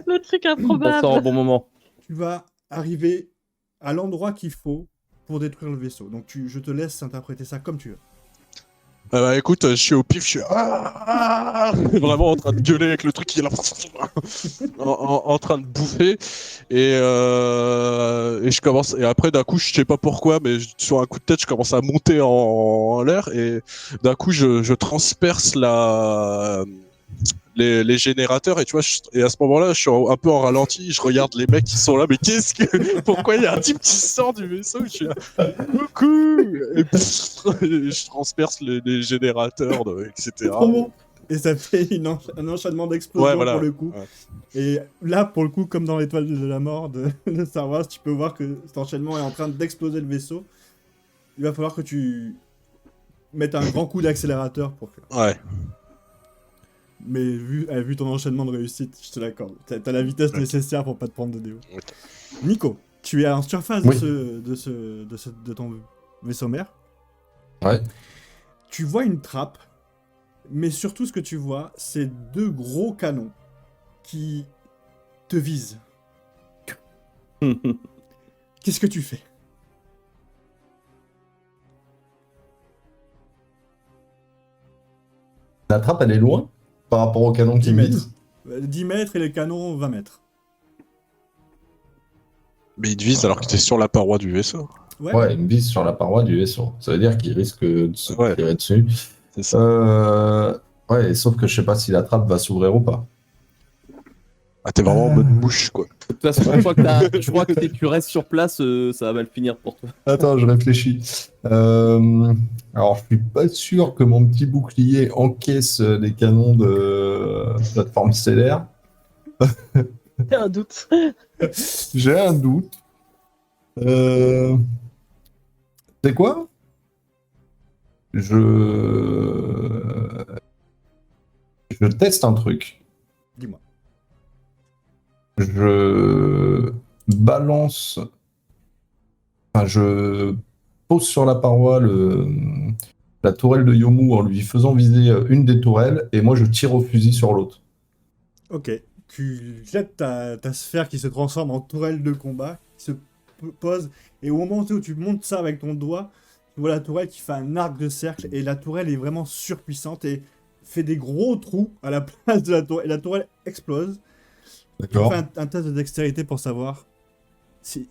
Le truc Ça sort au improbable. bon moment. Tu vas arriver à l'endroit qu'il faut pour détruire le vaisseau. Donc je te laisse interpréter ça comme tu veux. Bah écoute, je suis au pif, je suis vraiment en train de gueuler avec le truc qui est là, en train de bouffer, et je commence, et après d'un coup, je sais pas pourquoi, mais sur un coup de tête, je commence à monter en l'air, et d'un coup, je transperce les générateurs, et tu vois, et à ce moment-là, je suis un peu en ralenti, je regarde les mecs qui sont là, mais pourquoi il y a un type qui sort du vaisseau? Je suis là, coucou, et je transperce les générateurs, etc. Trop bon. Et ça fait un enchaînement d'explosions Ouais, voilà. pour le coup. Ouais. Et là, pour le coup, comme dans l'étoile de la mort de Star Wars, tu peux voir que cet enchaînement est en train d'exploser le vaisseau. Il va falloir que tu mettes un grand coup d'accélérateur pour faire. Ouais. Mais vu ton enchaînement de réussite, je te l'accorde. T'as la vitesse nécessaire pour pas te prendre de déo. Ok. Nico, tu es en surface Oui. de ton vaisseau mère. Ouais. Tu vois une trappe, mais surtout ce que tu vois, c'est deux gros canons qui te visent. Qu'est-ce que tu fais? La trappe, elle est loin par rapport au canon 10 qui mètres. mise. 10 mètres et les canons 20 mètres. Mais il te vise alors que t'es sur la paroi du vaisseau. Ouais, il me vise sur la paroi du vaisseau. Ça veut dire qu'il risque de se Ouais. tirer dessus. C'est ça. Ouais, sauf que je sais pas si la trappe va s'ouvrir ou pas. Ah, t'es vraiment en mode mouche, quoi. De toute façon, je crois que tu restes sur place, ça va mal finir pour toi. Attends, je réfléchis. Alors, je suis pas sûr que mon petit bouclier encaisse les canons de plateforme stellaire. C'est un doute. J'ai un doute. C'est quoi? Je teste un truc. Dis-moi. Je balance. Enfin, je pose sur la paroi la tourelle de Yomu en lui faisant viser une des tourelles et moi je tire au fusil sur l'autre. Ok. Tu jettes ta sphère qui se transforme en tourelle de combat, qui se pose, et au moment où tu montes ça avec ton doigt, tu vois la tourelle qui fait un arc de cercle, et la tourelle est vraiment surpuissante et fait des gros trous à la place de la tourelle, et la tourelle explose. D'accord. Fais un test de dextérité pour savoir si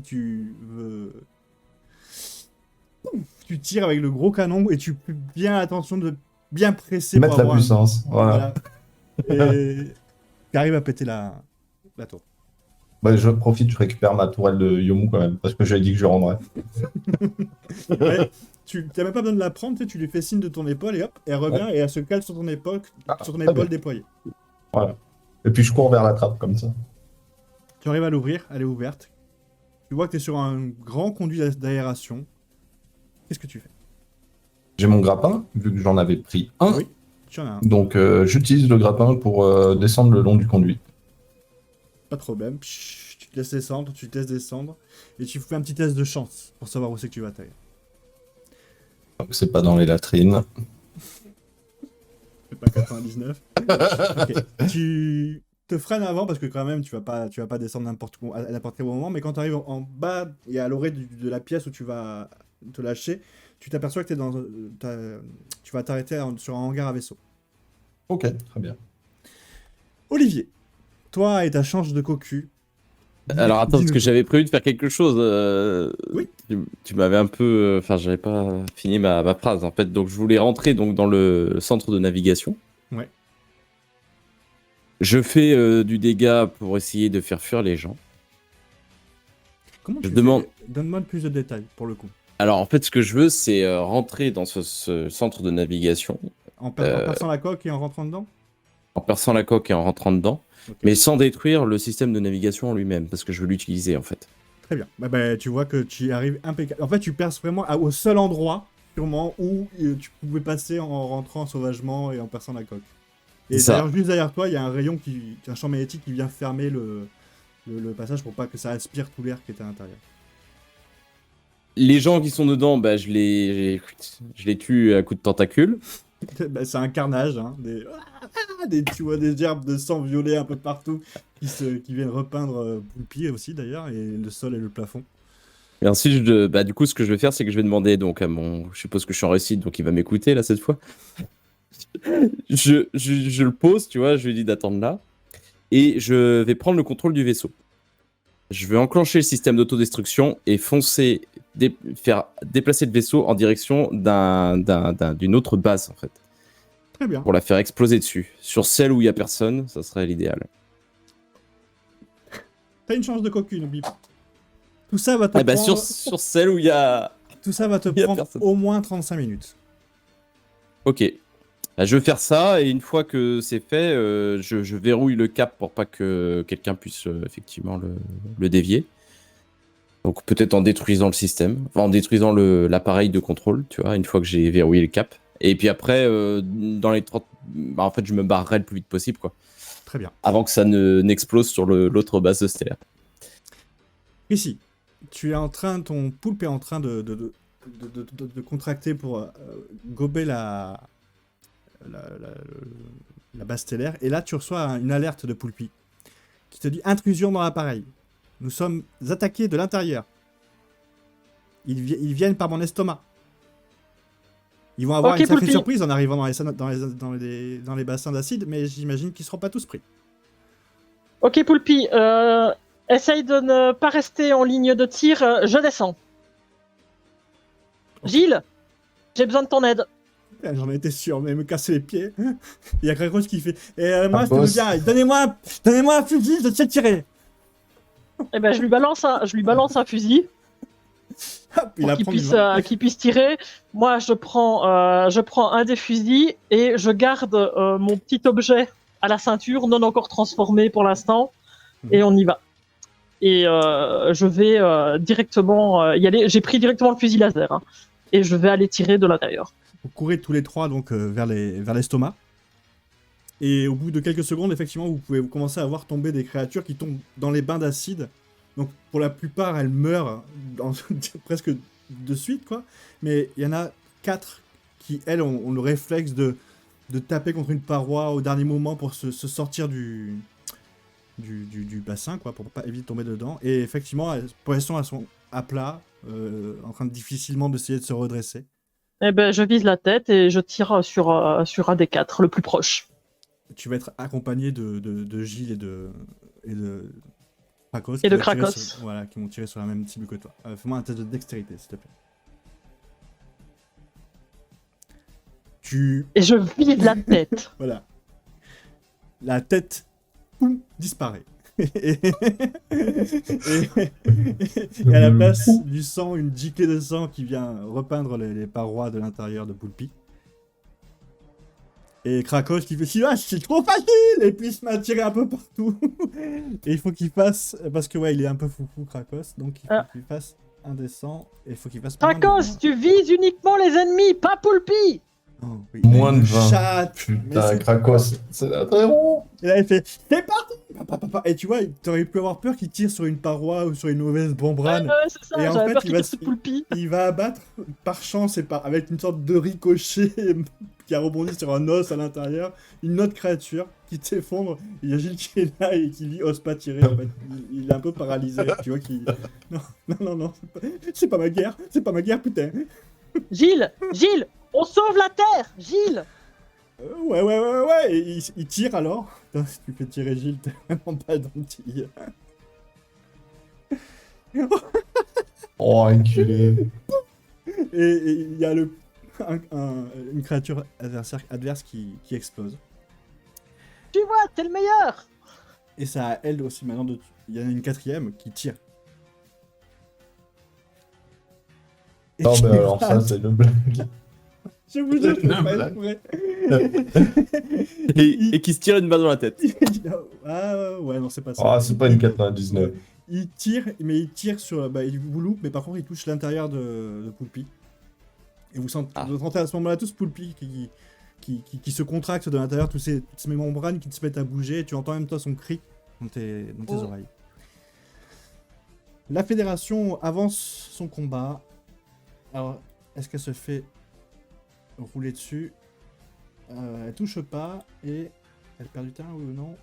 tu veux... Tu tires avec le gros canon et tu fais bien attention de bien presser Mettre pour la avoir puissance. Voilà. Et tu arrives à péter la tour. Bah, je profite, je récupère ma tourelle de Yomu quand même, parce que j'avais dit que je rendrais. Ouais, tu n'as même pas besoin de la prendre, tu lui fais signe de ton épaule et hop, elle revient et elle se cale sur ton épaule, Ah, sur ton très épaule bien. déployée. Voilà. Et puis je cours vers la trappe comme ça. Tu arrives à l'ouvrir, elle est ouverte. Tu vois que tu es sur un grand conduit d'aération. Qu'est-ce que tu fais? J'ai mon grappin, vu que j'en avais pris un. Oui, tu en as un. Donc j'utilise le grappin pour descendre le long du conduit. Pas de problème. Psh, tu te laisses descendre, tu te laisses descendre. Et tu fais un petit test de chance pour savoir où c'est que tu vas atterrir. Donc c'est pas dans les latrines. C'est pas 99. Ok. Tu te freines avant parce que quand même tu vas pas descendre à n'importe quel moment. Mais quand tu arrives en bas et à l'orée de la pièce où tu vas te lâcher, tu t'aperçois que tu vas t'arrêter sur un hangar à vaisseau. Ok, très bien. Olivier, toi et ta change de cocu. Alors attends, parce dis-nous que tout. j'avais prévu de faire quelque chose. Oui. Tu m'avais un peu. Enfin, j'avais pas fini ma phrase en fait. Donc je voulais rentrer donc dans le centre de navigation. Ouais. Je fais du dégât pour essayer de faire fuir les gens. Comment Je tu demande- fais Donne-moi plus de détails pour le coup. Alors en fait, ce que je veux, c'est rentrer dans ce centre de navigation En passant la coque et en rentrant dedans. en perçant la coque et en rentrant dedans, Ok. mais sans détruire le système de navigation en lui-même, parce que je veux l'utiliser en fait. Très bien. Bah, tu vois que tu y arrives impeccable. En fait, tu perces vraiment au seul endroit, sûrement, où tu pouvais passer en rentrant sauvagement et en perçant la coque. Et C'est ça. d'ailleurs, juste derrière toi, il y a un rayon un champ magnétique qui vient fermer le passage pour pas que ça aspire tout l'air qui est à l'intérieur. Les gens qui sont dedans, bah, je les tue à coups de tentacules. Bah, c'est un carnage, hein. Tu vois des gerbes de sang violet un peu partout qui viennent repeindre Poulpi aussi d'ailleurs, et le sol et le plafond. Et ensuite, bah, du coup, ce que je vais faire, c'est que je vais demander donc à mon. Je suppose que je suis en réussite, donc il va m'écouter là cette fois. Je le pose, tu vois, je lui dis d'attendre là. Et je vais prendre le contrôle du vaisseau. Je vais enclencher le système d'autodestruction et foncer, faire déplacer le vaisseau en direction d'une autre base en fait. Très bien. Pour la faire exploser dessus. Sur celle où il n'y a personne, ça serait l'idéal. T'as une chance de cocu, n'oublie pas. Tout ça va te Ah bah prendre... sur celle où il y a... Tout ça va te y a prendre personne. au moins 35 minutes. Ok. Bah, je vais faire ça et une fois que c'est fait, je verrouille le cap pour pas que quelqu'un puisse effectivement le dévier. Donc peut-être en détruisant le système, enfin en détruisant l'appareil de contrôle, tu vois, une fois que j'ai verrouillé le cap. Et puis après, dans les 30... Bah, en fait, je me barrerai le plus vite possible, quoi. Très bien. Avant que ça n'explose sur l'autre base de stellaire. Ici, ton poulpe est en train de contracter pour gober la base stellaire. Et là, tu reçois une alerte de Poulpi qui te dit intrusion dans l'appareil. Nous sommes attaqués de l'intérieur. Ils viennent par mon estomac. Ils vont avoir Ok, une sacrée Poulpi. surprise en arrivant dans les bassins d'acide, mais j'imagine qu'ils ne seront pas tous pris. Ok, Poulpi, essaye de ne pas rester en ligne de tir, je descends. Gilles, j'ai besoin de ton aide. J'en étais sûr, mais me casser les pieds. Il y a Grégos qui fait moi, je te boss. veux bien, donnez-moi un fusil, je sais tirer. Eh ben, je lui balance un fusil Hop, il pour apprend qu'il puisse tirer. Moi, je prends un des fusils et je garde mon petit objet à la ceinture, non encore transformé pour l'instant, et on y va. Et je vais directement y aller. J'ai pris directement le fusil laser, hein, et je vais aller tirer de l'intérieur. Vous courez tous les trois donc vers l'estomac. Et au bout de quelques secondes, effectivement, vous pouvez commencer à voir tomber des créatures qui tombent dans les bains d'acide. Donc pour la plupart, elles meurent presque de suite, quoi. Mais il y en a 4 qui, elles, ont le réflexe de taper contre une paroi au dernier moment pour se sortir du bassin, quoi, pour pas éviter de tomber dedans. Et effectivement, pour l'instant, elles sont à plat, en train de difficilement d'essayer de se redresser. Eh ben, je vise la tête et je tire sur un des 4, le plus proche. Tu vas être accompagné de Gilles et de Krakos. Et de qui vont tirer Krakos. voilà, qui vont tirer sur la même cible que toi. Fais-moi un test de dextérité, s'il te plaît. Et je vise la tête. Voilà. La tête, poum, disparaît. et à la place du sang, une giclée de sang qui vient repeindre les parois de l'intérieur de Poulpi. Et Krakos qui fait si ah, c'est trop facile et puis il se met à tirer un peu partout. Et il faut qu'il fasse parce que ouais il est un peu foufou Krakos donc il faut qu'il fasse un des 100 et il faut qu'il fasse moins de Krakos, 20. tu vises uniquement les ennemis, pas Poulpi. Oh, oui, Moins il de 20. chatte. Mais Putain, c'est- Krakos, c'est notre héros. Et là il fait c'est parti. Et tu vois t'aurais pu avoir peur qu'il tire sur une paroi ou sur une mauvaise membrane. Ouais, c'est ça, Et en j'avais fait, peur il qu'il va tire sur Poulpi. Il va abattre par chance et avec une sorte de ricochet qui a rebondi sur un os à l'intérieur, une autre créature qui s'effondre. Il y a Gilles qui est là et qui dit ose pas tirer. En fait. Il est un peu paralysé, tu vois. Non, c'est pas ma guerre, putain. Gilles, on sauve la Terre, Gilles. Ouais. Et il tire alors. Putain, si tu fais tirer Gilles, t'es vraiment pas gentil. Oh, enculé. Et il y a une créature adverse qui explose. Tu vois, t'es le meilleur. Et ça a elle aussi maintenant de... Il y en a une quatrième qui tire. Et Non, qui mais alors ça, rate. c'est une blague. Je vous jure, je une fais pas blague. exprès. Et qui se tire une balle dans la tête. Ah ouais, non, c'est pas ça. Ah, c'est pas une 99. Il tire, mais il tire sur... Bah, il vous loupe, mais par contre, il touche l'intérieur de Poulpi. Et vous sentez à ce moment-là tous Poulpi qui se contracte de l'intérieur, toutes ces membranes qui se mettent à bouger, et tu entends même toi son cri dans tes oreilles. La fédération avance son combat. Alors, est-ce qu'elle se fait rouler dessus? Elle touche pas, et elle perd du terrain ou non?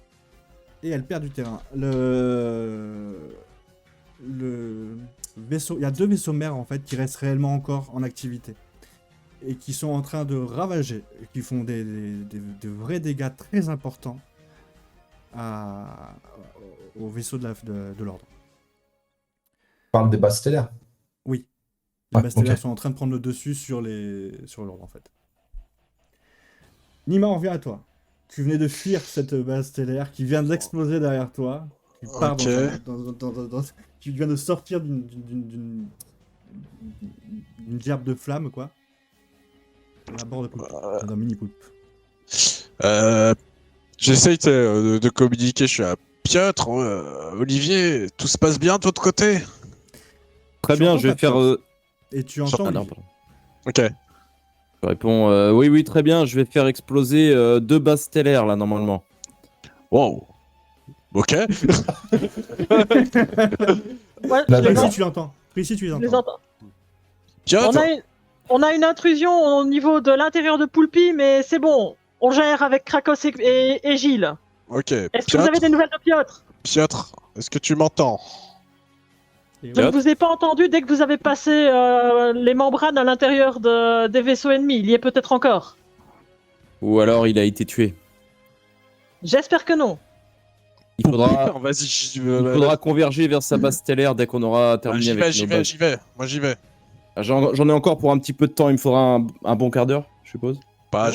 Et elle perd du terrain. Le vaisseau, il y a 2 vaisseaux mères en fait qui restent réellement encore en activité et qui sont en train de ravager, et qui font des vrais dégâts très importants au vaisseau de l'ordre. On parle des bases stellaires. Oui, les bases stellaires ok. sont en train de prendre le dessus sur l'ordre en fait. Nima, on revient à toi. Tu venais de fuir cette base stellaire qui vient d'exploser derrière toi. Tu pars Ok. tu viens de sortir d'une gerbe de flammes, quoi. À bord de poulpe. D'un mini poulpe. J'essaye de communiquer, je suis à Piotr, Olivier, tout se passe bien de votre côté? Très Tu bien, entends je vais ta faire. peur. Et tu entends. Ah non, Olivier. pardon. Ok. Je réponds oui, très bien, je vais faire exploser 2 bases stellaires là, normalement. Wow. Ok. Ouais, La je les d'accord. Précis, tu l'entends. Précis, tu les je les entends. entends. Piotr, On a une intrusion au niveau de l'intérieur de Poulpi, mais c'est bon. On gère avec Krakos et Gilles. ok. Est-ce que vous avez des nouvelles de Piotr? Piotr, est-ce que tu m'entends? Et Je ne ouais. vous ai pas entendu dès que vous avez passé les membranes à l'intérieur des vaisseaux ennemis. Il y est peut-être encore. Ou alors il a été tué. J'espère que non. Il faudra, Vas-y, il faudra converger vers sa base stellaire dès qu'on aura terminé J'y avec vais, nos j'y vais, bases. j'y vais. Moi, j'y vais. J'en ai encore pour un petit peu de temps, il me faudra un bon quart d'heure, je suppose. Pas.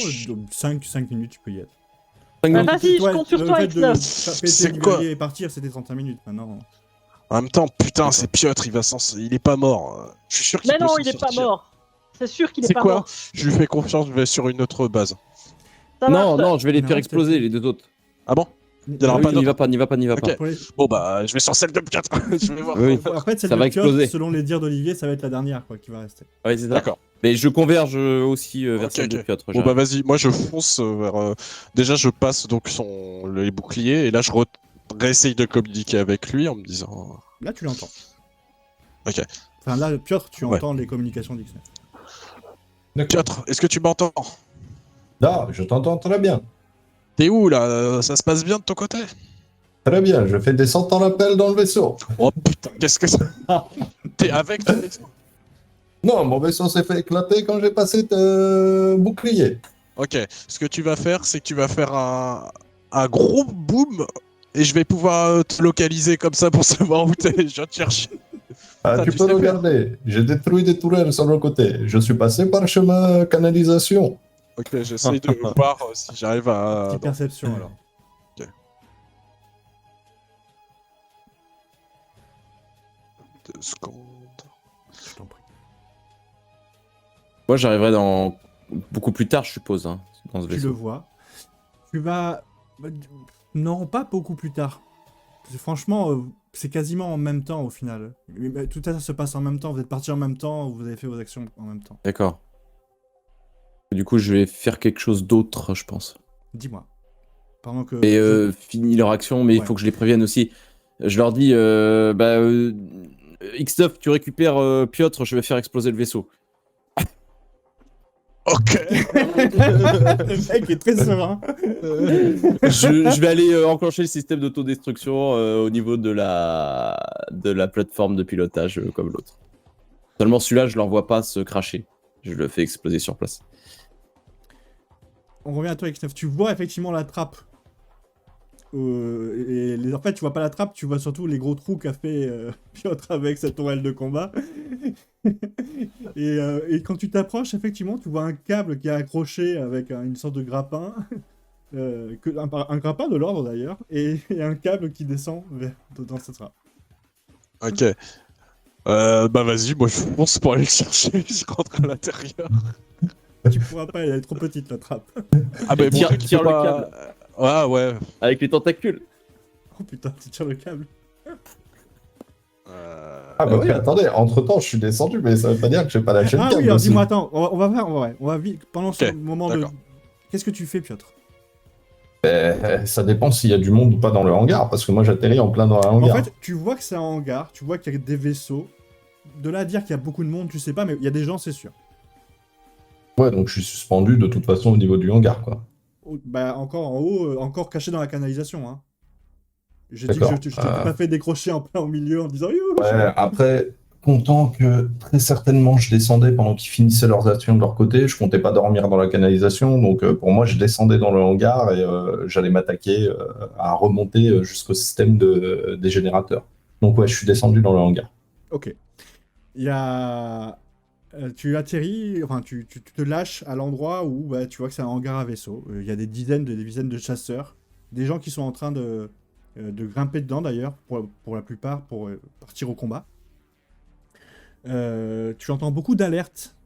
5 minutes, tu peux y être. 5 minutes. Vas-y, je compte sur le toi, fait de X9. péter C'est le quoi? grelier et partir, c'était 35 minutes maintenant. En même temps, putain, c'est Piotr, il est pas mort. Je suis sûr qu'il Mais peut non, s'en il est pas sortir. mort. C'est sûr qu'il est C'est pas quoi? mort. Je lui fais confiance, je vais sur une autre base. Ça Non, marche. non, je vais les Non, faire peut-être exploser, que- les 2 autres. Ah bon? Il y en aura pas N'y va pas, n'y va pas. Ok. Pour les- Bon bah, je vais sur celle de Piotr. Je vais voir. Oui. En fait, celle Ça de va Piotr, exploser. selon les dires d'Olivier, ça va être la dernière quoi, qui va rester. Ouais, c'est ça. D'accord. Mais je converge aussi vers Ok, celle de ok. Piotr. Bon bah vas-y, moi je fonce vers. Déjà, je passe donc les boucliers et là je réessaye de communiquer avec lui en me disant. Là, tu l'entends. Ok. Enfin, là, Piotr, tu Ouais. entends les communications d'X9. D'accord. Piotr, est-ce que tu m'entends? Là, je t'entends très bien. T'es où là? Ça se passe bien de ton côté? Très bien, je fais descendre ton appel dans le vaisseau. Oh putain, qu'est-ce que c'est? T'es avec ton vaisseau? Non, mon vaisseau s'est fait éclater quand j'ai passé le bouclier. Ok, ce que tu vas faire, c'est que tu vas faire un gros boom et je vais pouvoir te localiser comme ça pour savoir où t'es. Je viens te chercher. Ah, Ça, tu tu peux sais faire. regarder. J'ai détruit des tourelles sur le côté. Je suis passé par chemin canalisation. Ok, j'essaye de voir si j'arrive à. Petite perception alors. 2 secondes. Je t'en prie. Moi, j'arriverai dans beaucoup plus tard, je suppose, hein, dans ce Tu le vaisseau. vois. Tu vas... Non, pas beaucoup plus tard. Franchement, c'est quasiment en même temps au final. Tout ça se passe en même temps, vous êtes partis en même temps, vous avez fait vos actions en même temps. D'accord. Du coup, je vais faire quelque chose d'autre, je pense. Dis-moi. Pendant que... Et fini leur action, mais il Ouais. faut que je les prévienne aussi. Je leur dis, X9, tu récupères Piotr, je vais faire exploser le vaisseau. Ok. Le mec est très serein. Je vais aller enclencher le système d'autodestruction au niveau de la plateforme de pilotage comme l'autre. Seulement celui-là, je l'envoie pas se cracher. Je le fais exploser sur place. On revient à toi, X9. Tu vois effectivement la trappe. En fait, tu vois pas la trappe, tu vois surtout les gros trous qu'a fait Piotr avec cette tourelle de combat. Et quand tu t'approches, effectivement, tu vois un câble qui est accroché avec une sorte de grappin. Un grappin de l'ordre d'ailleurs. Et un câble qui descend dans cette trappe. Ok. Bah vas-y, moi je fonce pour aller le chercher, je rentre à l'intérieur. Tu pourras pas, elle est trop petite la trappe. Ah bah Tire- mon truc, il tire peut le pas- câble. Ah ouais. Avec les tentacules. Oh putain, tu tires le câble. Ah bah oui. mais attendez, entre-temps, je suis descendu, mais ça veut pas dire que j'ai pas lâché le Ah câble oui, alors aussi. dis-moi, attends, on va vite, pendant ce Ok, moment de... d'accord. Qu'est-ce que tu fais, Piotr? Ça dépend s'il y a du monde ou pas dans le hangar, parce que moi j'atterris en plein dans un En hangar. fait, tu vois que c'est un hangar, tu vois qu'il y a des vaisseaux. De là à dire qu'il y a beaucoup de monde, tu sais pas, mais il y a des gens, c'est sûr. Ouais, donc je suis suspendu de toute façon au niveau du hangar, quoi. Bah, encore en haut, encore caché dans la canalisation, hein. J'ai dit que D'accord. je t'ai pas fait décrocher en plein au milieu en disant youhou, je suis Ouais, là. après, content que très certainement je descendais pendant qu'ils finissaient leurs actions de leur côté, je comptais pas dormir dans la canalisation, donc pour moi je descendais dans le hangar et j'allais m'attaquer à remonter jusqu'au système des générateurs. Donc ouais, je suis descendu dans le hangar. Ok. Il y a... tu atterris, enfin tu te lâches à l'endroit où bah, tu vois que c'est un hangar à vaisseau. Il y a des dizaines de chasseurs, des gens qui sont en train de grimper dedans d'ailleurs, pour la plupart, pour partir au combat. Tu entends beaucoup d'alertes.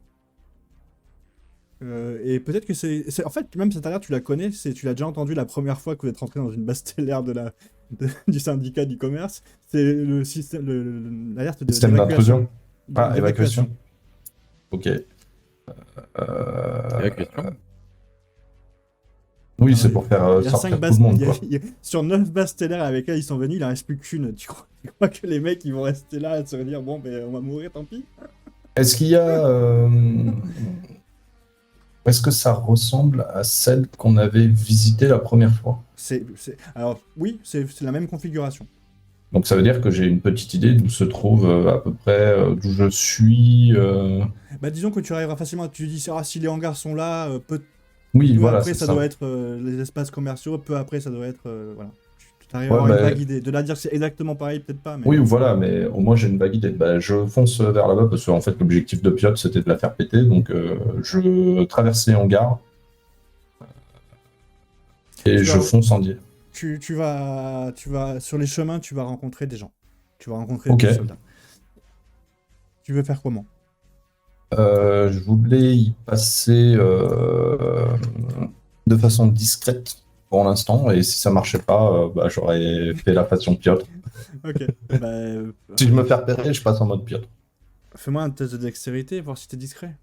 Et peut-être que c'est... En fait, même cette alerte, tu la connais, tu l'as déjà entendu la première fois que vous êtes rentré dans une base stellaire du syndicat du commerce. C'est le système, l'alerte de Système d'intrusion. Ah, d'évacuation. évacuation. Ok. Évacuation. Oui, c'est pour faire Il y a sortir 5 tout bases, le monde, quoi. sur 9 bases stellaires avec lesquelles ils sont venus, il en reste plus qu'une. Tu crois que les mecs ils vont rester là à se dire bon ben on va mourir, tant pis. Est-ce qu'il y a... Est-ce que ça ressemble à celle qu'on avait visitée la première fois? Alors oui, c'est la même configuration. Donc ça veut dire que j'ai une petite idée d'où se trouve à peu près, d'où je suis. Bah disons que tu arriveras facilement, tu dis ah, si les hangars sont là, peu Oui, voilà, après c'est ça ça. doit être les espaces commerciaux, peu après ça doit être voilà. Tu arrives à Ouais, avoir une bah, vague idée. De là à dire que c'est exactement pareil, peut-être pas, mais... oui, voilà, mais au moins j'ai une vague idée. Bah, je fonce vers là-bas parce qu'en fait l'objectif de Piotr c'était de la faire péter, donc je traverse les hangars et Tu je vas- fonce en dire. tu vas sur les chemins, tu vas rencontrer des gens. Tu vas rencontrer Ok. des soldats. Tu veux faire comment? Je voulais y passer de façon discrète pour l'instant, et si ça marchait pas, bah, j'aurais fait la façon Piotr. Ok. Bah, Si je me fais repérer, je passe en mode Piotr. fais-moi un test de dextérité, voir si t'es discret.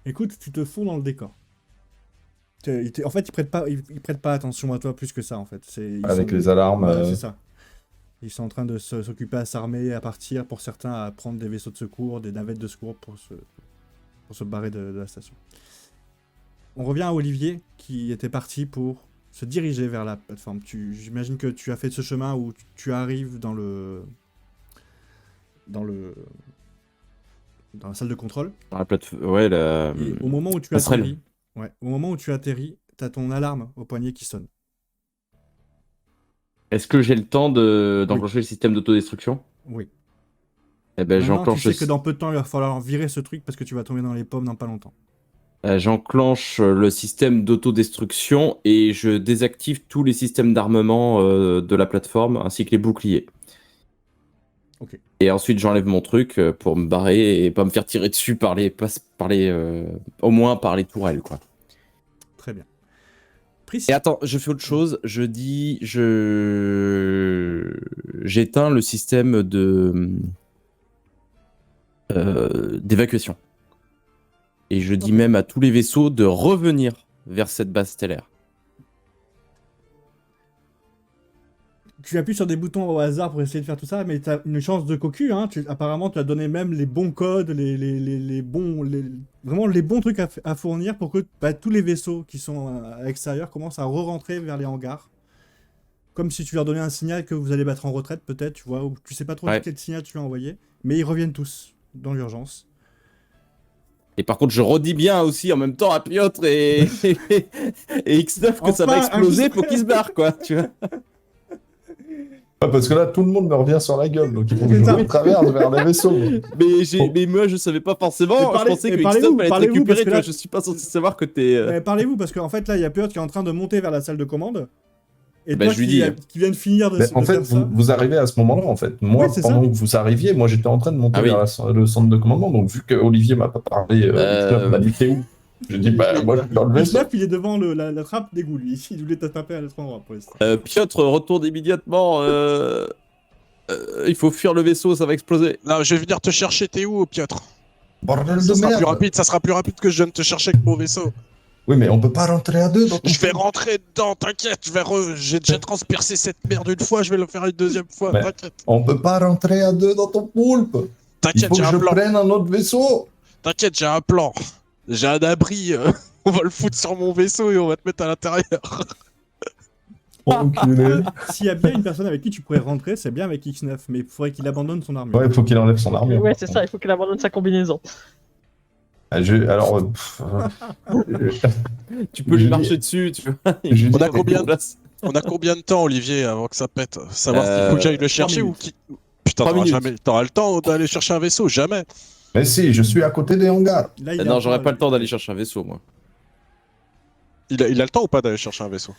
Écoute, tu te fonds dans le décor. En fait, ils prêtent pas attention à toi plus que ça, en fait. Avec les alarmes. Voilà, c'est ça. Ils sont en train de s'occuper à s'armer, à partir, pour certains, à prendre des vaisseaux de secours, des navettes de secours pour se barrer de la station. On revient à Olivier, qui était parti pour se diriger vers la plateforme. J'imagine que tu as fait ce chemin où tu arrives dans la salle de contrôle. Dans la plateforme. Ouais, la. Et au moment où tu passerelle. atterris, au moment où tu atterris, t'as ton alarme au poignet qui sonne. Est-ce que j'ai le temps d'enclencher le système d'autodestruction? Oui. Eh ben, Maintenant, j'enclenche tu sais que dans peu de temps, il va falloir virer ce truc parce que tu vas tomber dans les pommes dans pas longtemps. J'enclenche le système d'autodestruction et je désactive tous les systèmes d'armement de la plateforme ainsi que les boucliers. Ok. Et ensuite j'enlève mon truc pour me barrer et pas me faire tirer dessus au moins par les tourelles, quoi. Très bien. Et Priscilla. attends, je fais autre chose. J'éteins le système d'évacuation. Et je dis même à tous les vaisseaux de revenir vers cette base stellaire. Tu appuies sur des boutons au hasard pour essayer de faire tout ça, mais tu as une chance de cocu. Hein. Apparemment, tu as donné même les bons codes, vraiment les bons trucs à fournir pour que tous les vaisseaux qui sont à l'extérieur commencent à re-rentrer vers les hangars. Comme si tu leur donnais un signal que vous allez battre en retraite, peut-être, tu vois, ou tu sais pas trop Ouais. quel signal tu as envoyé, mais ils reviennent tous dans l'urgence. Et par contre, je redis bien aussi en même temps à Piotr et X9 que ça va Enfin, exploser, faut qu'ils se barrent, quoi. Tu vois. Ouais, parce que là, tout le monde me revient sur la gueule, donc il faut que C'est je ça. me traverse vers les vaisseaux. Mais moi, je savais pas forcément. Mais Je pensais que parlez-vous, X9 allait être parlez-vous, récupéré. parce que Tu vois, là- je suis pas censé savoir que t'es. Parlez-vous, parce qu'en fait, là, il y a Piotr qui est en train de monter vers la salle de commande. Et Bah, toi je lui qui, dis. qui vient de finir de, Mais de en fait, faire ça. vous arrivez à ce moment-là, en fait. Moi, Oui, c'est pendant ça. que vous arriviez, moi, j'étais en train de monter Ah oui. vers le centre de commandement. Donc, vu que Olivier m'a pas parlé, X9 m'a dit t'es où? Je dis, bah, moi, je suis dans le vaisseau. X9, il est devant la trappe d'égout, lui. Il voulait t'attraper à l'autre endroit pour l'instant. Piotr, retourne immédiatement. Il faut fuir le vaisseau, ça va exploser. Là, je vais venir te chercher, t'es où, Piotr? Bordel Ça de sera plus merde! rapide, ça sera plus rapide que je vienne te chercher avec mon vaisseau. Oui, mais on peut pas rentrer à deux dans ton Je vais rentrer dedans, t'inquiète, j'ai déjà transpercé cette merde une fois, je vais le faire une deuxième fois, Mais- t'inquiète. On peut pas rentrer à deux dans ton poulpe! Il T'inquiète, faut j'ai que un je plan. prenne un autre vaisseau! T'inquiète, j'ai un plan. J'ai un abri, on va le foutre sur mon vaisseau et on va te mettre à l'intérieur. Enculé! S'il y a bien une personne avec qui tu pourrais rentrer, c'est bien avec X9, mais il faudrait qu'il abandonne son armure. Ouais, il faut qu'il enlève son armure. Ouais, c'est ça, il faut qu'il abandonne sa combinaison. Ah, alors, Tu peux lui Je marcher dis- dessus, tu vois. je On dis- a combien de- place On a combien de temps, Olivier, avant que ça pète? Savoir s'il faut que j'aille le chercher ou minutes. qui. Putain, 3 minutes. t'auras le temps d'aller chercher un vaisseau, jamais. Mais si, je suis à côté des hangars. Là, il est Non, en j'aurais train- pas le temps d'aller chercher un vaisseau, moi. Il a le temps ou pas d'aller chercher un vaisseau?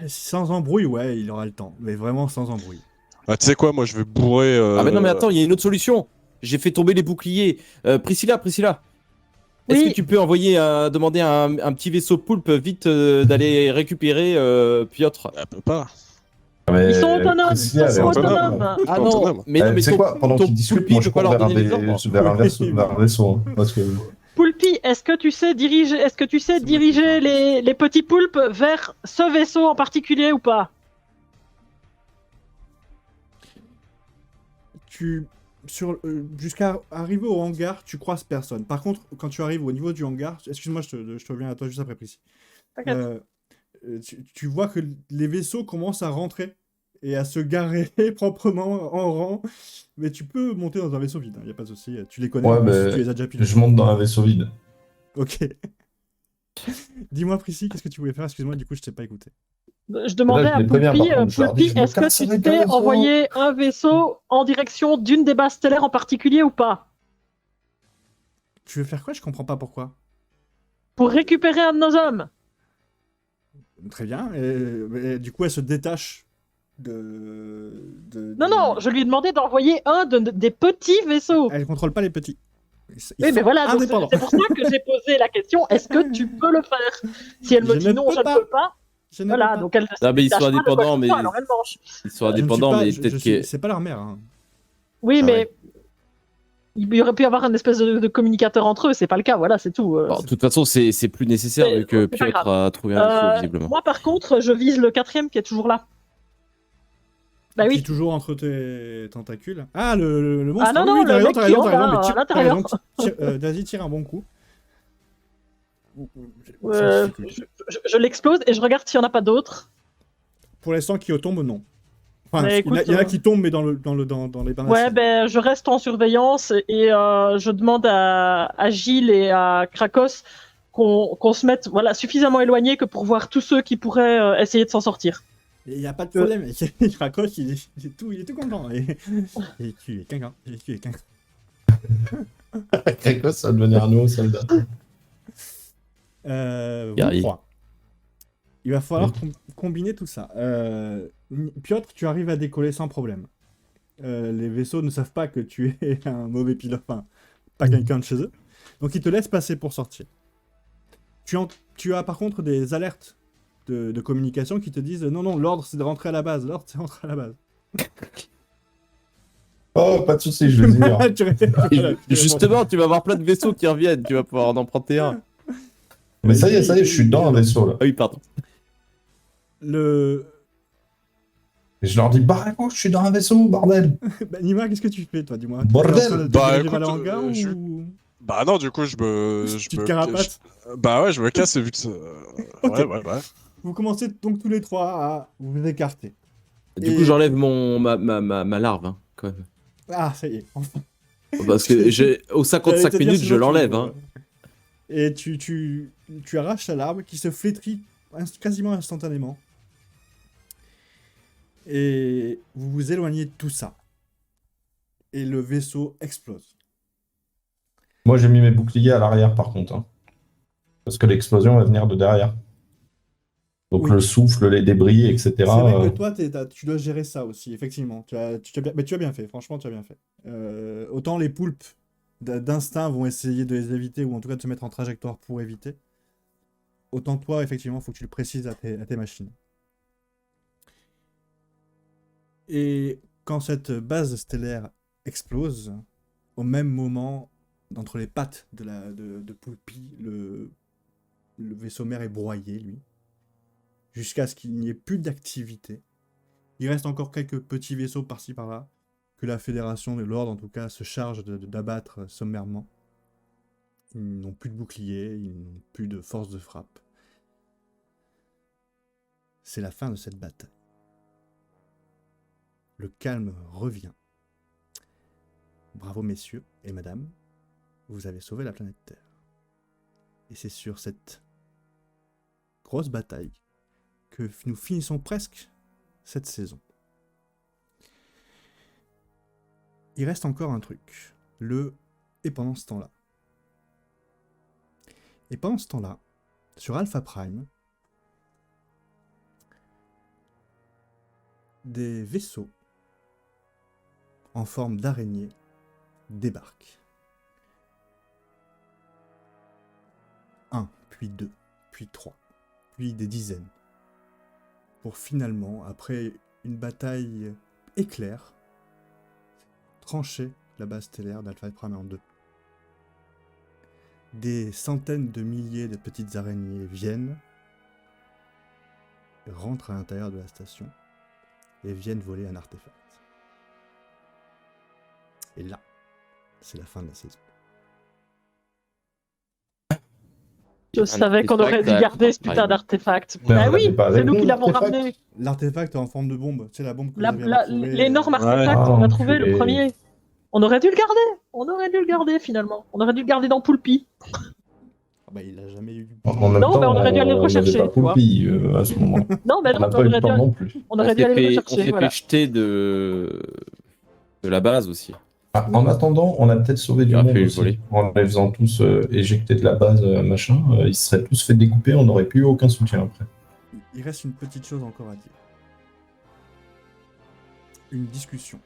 Sans embrouille, ouais, il aura le temps. Mais vraiment sans embrouille. Bah, tu sais quoi, moi je vais bourrer. Ah, mais non, mais attends, il y a une autre solution. J'ai fait tomber les boucliers. Priscilla, est-ce Oui. que tu peux demander à un petit vaisseau poulpe vite d'aller récupérer Piotr? Elle peut pas. Mais Ils sont autonomes, ils Priscilla, elle est sont autonome. autonomes. Ah Autonome. non, mais Tu sais ton- quoi, pendant ton qu'ils discutent, poulpi moi je peut pas cours leur vers, donner les ordres. vers un vaisseau. Hein, parce que... Poulpi, est-ce que tu sais diriger C'est moi diriger qui parle. les petits poulpes vers ce vaisseau en particulier ou pas? Jusqu'à arriver au hangar, tu croises personne. Par contre, quand tu arrives au niveau du hangar, excuse-moi, je te reviens à toi juste après, Priscilla. T'inquiète. Tu vois que les vaisseaux commencent à rentrer et à se garer proprement en rang. Mais tu peux monter dans un vaisseau vide, il n'y a pas de souci. Tu les connais, Ouais, en plus, mais tu les as déjà pilotés. Je monte dans un vaisseau vide. Ok. Dis-moi, Priscilla, qu'est-ce que tu voulais faire? Excuse-moi, du coup, je t'ai pas écouté. Je demandais Là, je à les préviens, Poulpi, par contre, je leur dis, Poulpi, je me est-ce que casse tu avec un sais vaisseau. envoyer un vaisseau en direction d'une des bases stellaires en particulier ou pas? Tu veux faire quoi? Je comprends pas pourquoi. Pour récupérer un de nos hommes. Très bien. Et du coup, elle se détache Non, je lui ai demandé d'envoyer un des petits vaisseaux. Elle contrôle pas les petits. Ils Oui, sont mais voilà, donc indépendants. c'est pour ça que j'ai posé la question, est-ce que tu peux le faire? Si elle me Je dit ne non, peux je ne pas. peux pas. Je ne Voilà, peux pas. donc elle Ah, mais ils sont détache pas de quoi indépendants, que ce mais soit, alors elle mange. ils sont Je ne suis indépendants, pas- mais je peut-être suis- que. C'est pas leur mère. Hein. Oui, Ah mais ouais. il y aurait pu y avoir une espèce de communicateur entre eux, c'est pas le cas, voilà, c'est tout. Bon, de toute façon, c'est plus nécessaire Mais vu que c'est pas Piotr grave. a trouvé un vaisseau, visiblement. Moi, par contre, je vise le 4e qui est toujours là. Bah Qui est oui. toujours entre tes tentacules. Ah, le monstre. Ah non, oui, non, oui, t'as le raison, mec t'as qui raison, est t'as raison, en mais bas, tire- à t'as l'intérieur. raison, vas-y, tire un bon coup. Euh, je l'explose et je regarde s'il n'y en a pas d'autres. Pour l'instant, qui tombe, non. Enfin, Mais il y en a écoute, qui tombent, mais dans les dans la Ouais, cible. ben je reste en surveillance et je demande à Gilles et à Krakos qu'on se mette voilà, suffisamment éloignés que pour voir tous ceux qui pourraient essayer de s'en sortir. Il n'y a pas de problème. Il raccroche, il est tout content. Et tu es quelqu'un. Quelque ça va devenir un nouveau soldat. Vous Guerrier. trois. Il va falloir combiner tout ça. Piotr, tu arrives à décoller sans problème. Les vaisseaux ne savent pas que tu es un mauvais pilote, enfin, pas quelqu'un de chez eux. Donc ils te laissent passer pour sortir. Tu as par contre des alertes de communication qui te disent non, l'ordre c'est de rentrer à la base. L'ordre c'est de rentrer à la base. Oh, pas de soucis, je les ignore. Justement, tu vas avoir plein de vaisseaux qui reviennent, tu vas pouvoir en emprunter un. Mais ça y est, je suis dans un vaisseau là. Ah oui, pardon. Le. Et je leur dis, barrez-vous, je suis dans un vaisseau, bordel. Bah, Nima, qu'est-ce que tu fais, toi, dis-moi? Bordel. Bah, vers le écoute, hangar je- ou... Bah non, du coup, je Tu te carapates. Bah ouais, je me casse vu que ça... Ok. Ouais. Vous commencez donc tous les trois à vous écarter. Du Et- coup, j'enlève ma larve, hein, quand même. Ah, ça y est, enfin. Parce que au 55 J'allais te dire, minutes, sinon je tu- l'enlève. Hein. Et tu arraches la larve qui se flétrit quasiment instantanément. Et vous vous éloignez de tout ça. Et le vaisseau explose. Moi, j'ai mis mes boucliers à l'arrière, par contre. Hein. Parce que l'explosion va venir de derrière. Donc Oui. le souffle, les débris, etc. C'est vrai que toi, tu dois gérer ça aussi, effectivement. Mais tu as bien fait, franchement, tu as bien fait. Autant les poulpes d'instinct vont essayer de les éviter, ou en tout cas de se mettre en trajectoire pour éviter. Autant toi, effectivement, il faut que tu le précises à tes machines. Et quand cette base stellaire explose, au même moment, d'entre les pattes de Poulpi, le vaisseau mère est broyé, lui. Jusqu'à ce qu'il n'y ait plus d'activité. Il reste encore quelques petits vaisseaux par-ci par-là, que la Fédération de l'Ordre, en tout cas, se charge d'abattre sommairement. Ils n'ont plus de boucliers, ils n'ont plus de force de frappe. C'est la fin de cette bataille. Le calme revient. Bravo messieurs et madame, vous avez sauvé la planète Terre. Et c'est sur cette grosse bataille que nous finissons presque cette saison. Il reste encore un truc, et pendant ce temps-là. Et pendant ce temps-là, sur Alpha Prime, des vaisseaux en forme d'araignée débarquent. 1, puis 2, puis 3, puis des dizaines. Pour finalement, après une bataille éclair, trancher la base stellaire d'Alpha Prime en deux. Des centaines de milliers de petites araignées viennent, rentrent à l'intérieur de la station et viennent voler un artefact. Et là, c'est la fin de la saison. Je savais qu'on aurait dû garder ce putain d'artefact. Mais Bah on oui, l'avait pas avec c'est nous nous, qui l'avons l'artefact. ramené. L'artefact est en forme de bombe, c'est la bombe que vous avez retrouvée, L'énorme Ouais. artefact Ah, qu'on a trouvé, le enculé. premier. On aurait dû le garder. On aurait dû le garder finalement. On aurait dû le garder dans Poulpi. Ah bah, il a jamais eu. En même Non, temps, mais on aurait dû aller le n'avait rechercher, pas tu vois. Poulpi à ce moment. Non, mais On non, n'a mais pas eu le temps non plus. on aurait dû aller le On rechercher. s'est Voilà. fait jeter de la base aussi. Ah, en attendant, on a peut-être sauvé du Il aurait monde fallu aussi. voler. En les faisant tous éjecter de la base, machin, ils se seraient tous fait découper, on n'aurait plus aucun soutien après. Il reste une petite chose encore à dire. Une discussion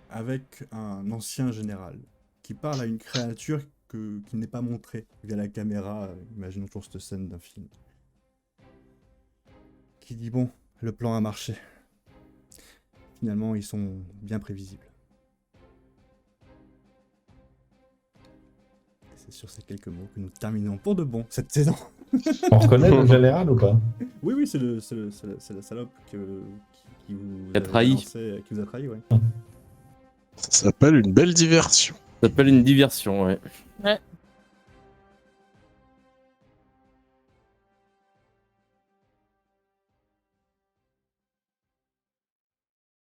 avec un ancien général qui parle à une créature qui n'est pas montrée via la caméra. Imaginons toujours cette scène d'un film. Qui dit bon, le plan a marché. Finalement, ils sont bien prévisibles. C'est sur ces quelques mots que nous terminons pour de bon cette saison. On reconnaît le général ou pas? Oui, c'est la salope qui vous a trahi. Qui vous a trahi, ouais. Ça s'appelle une belle diversion. Ça s'appelle une diversion, ouais. Ouais.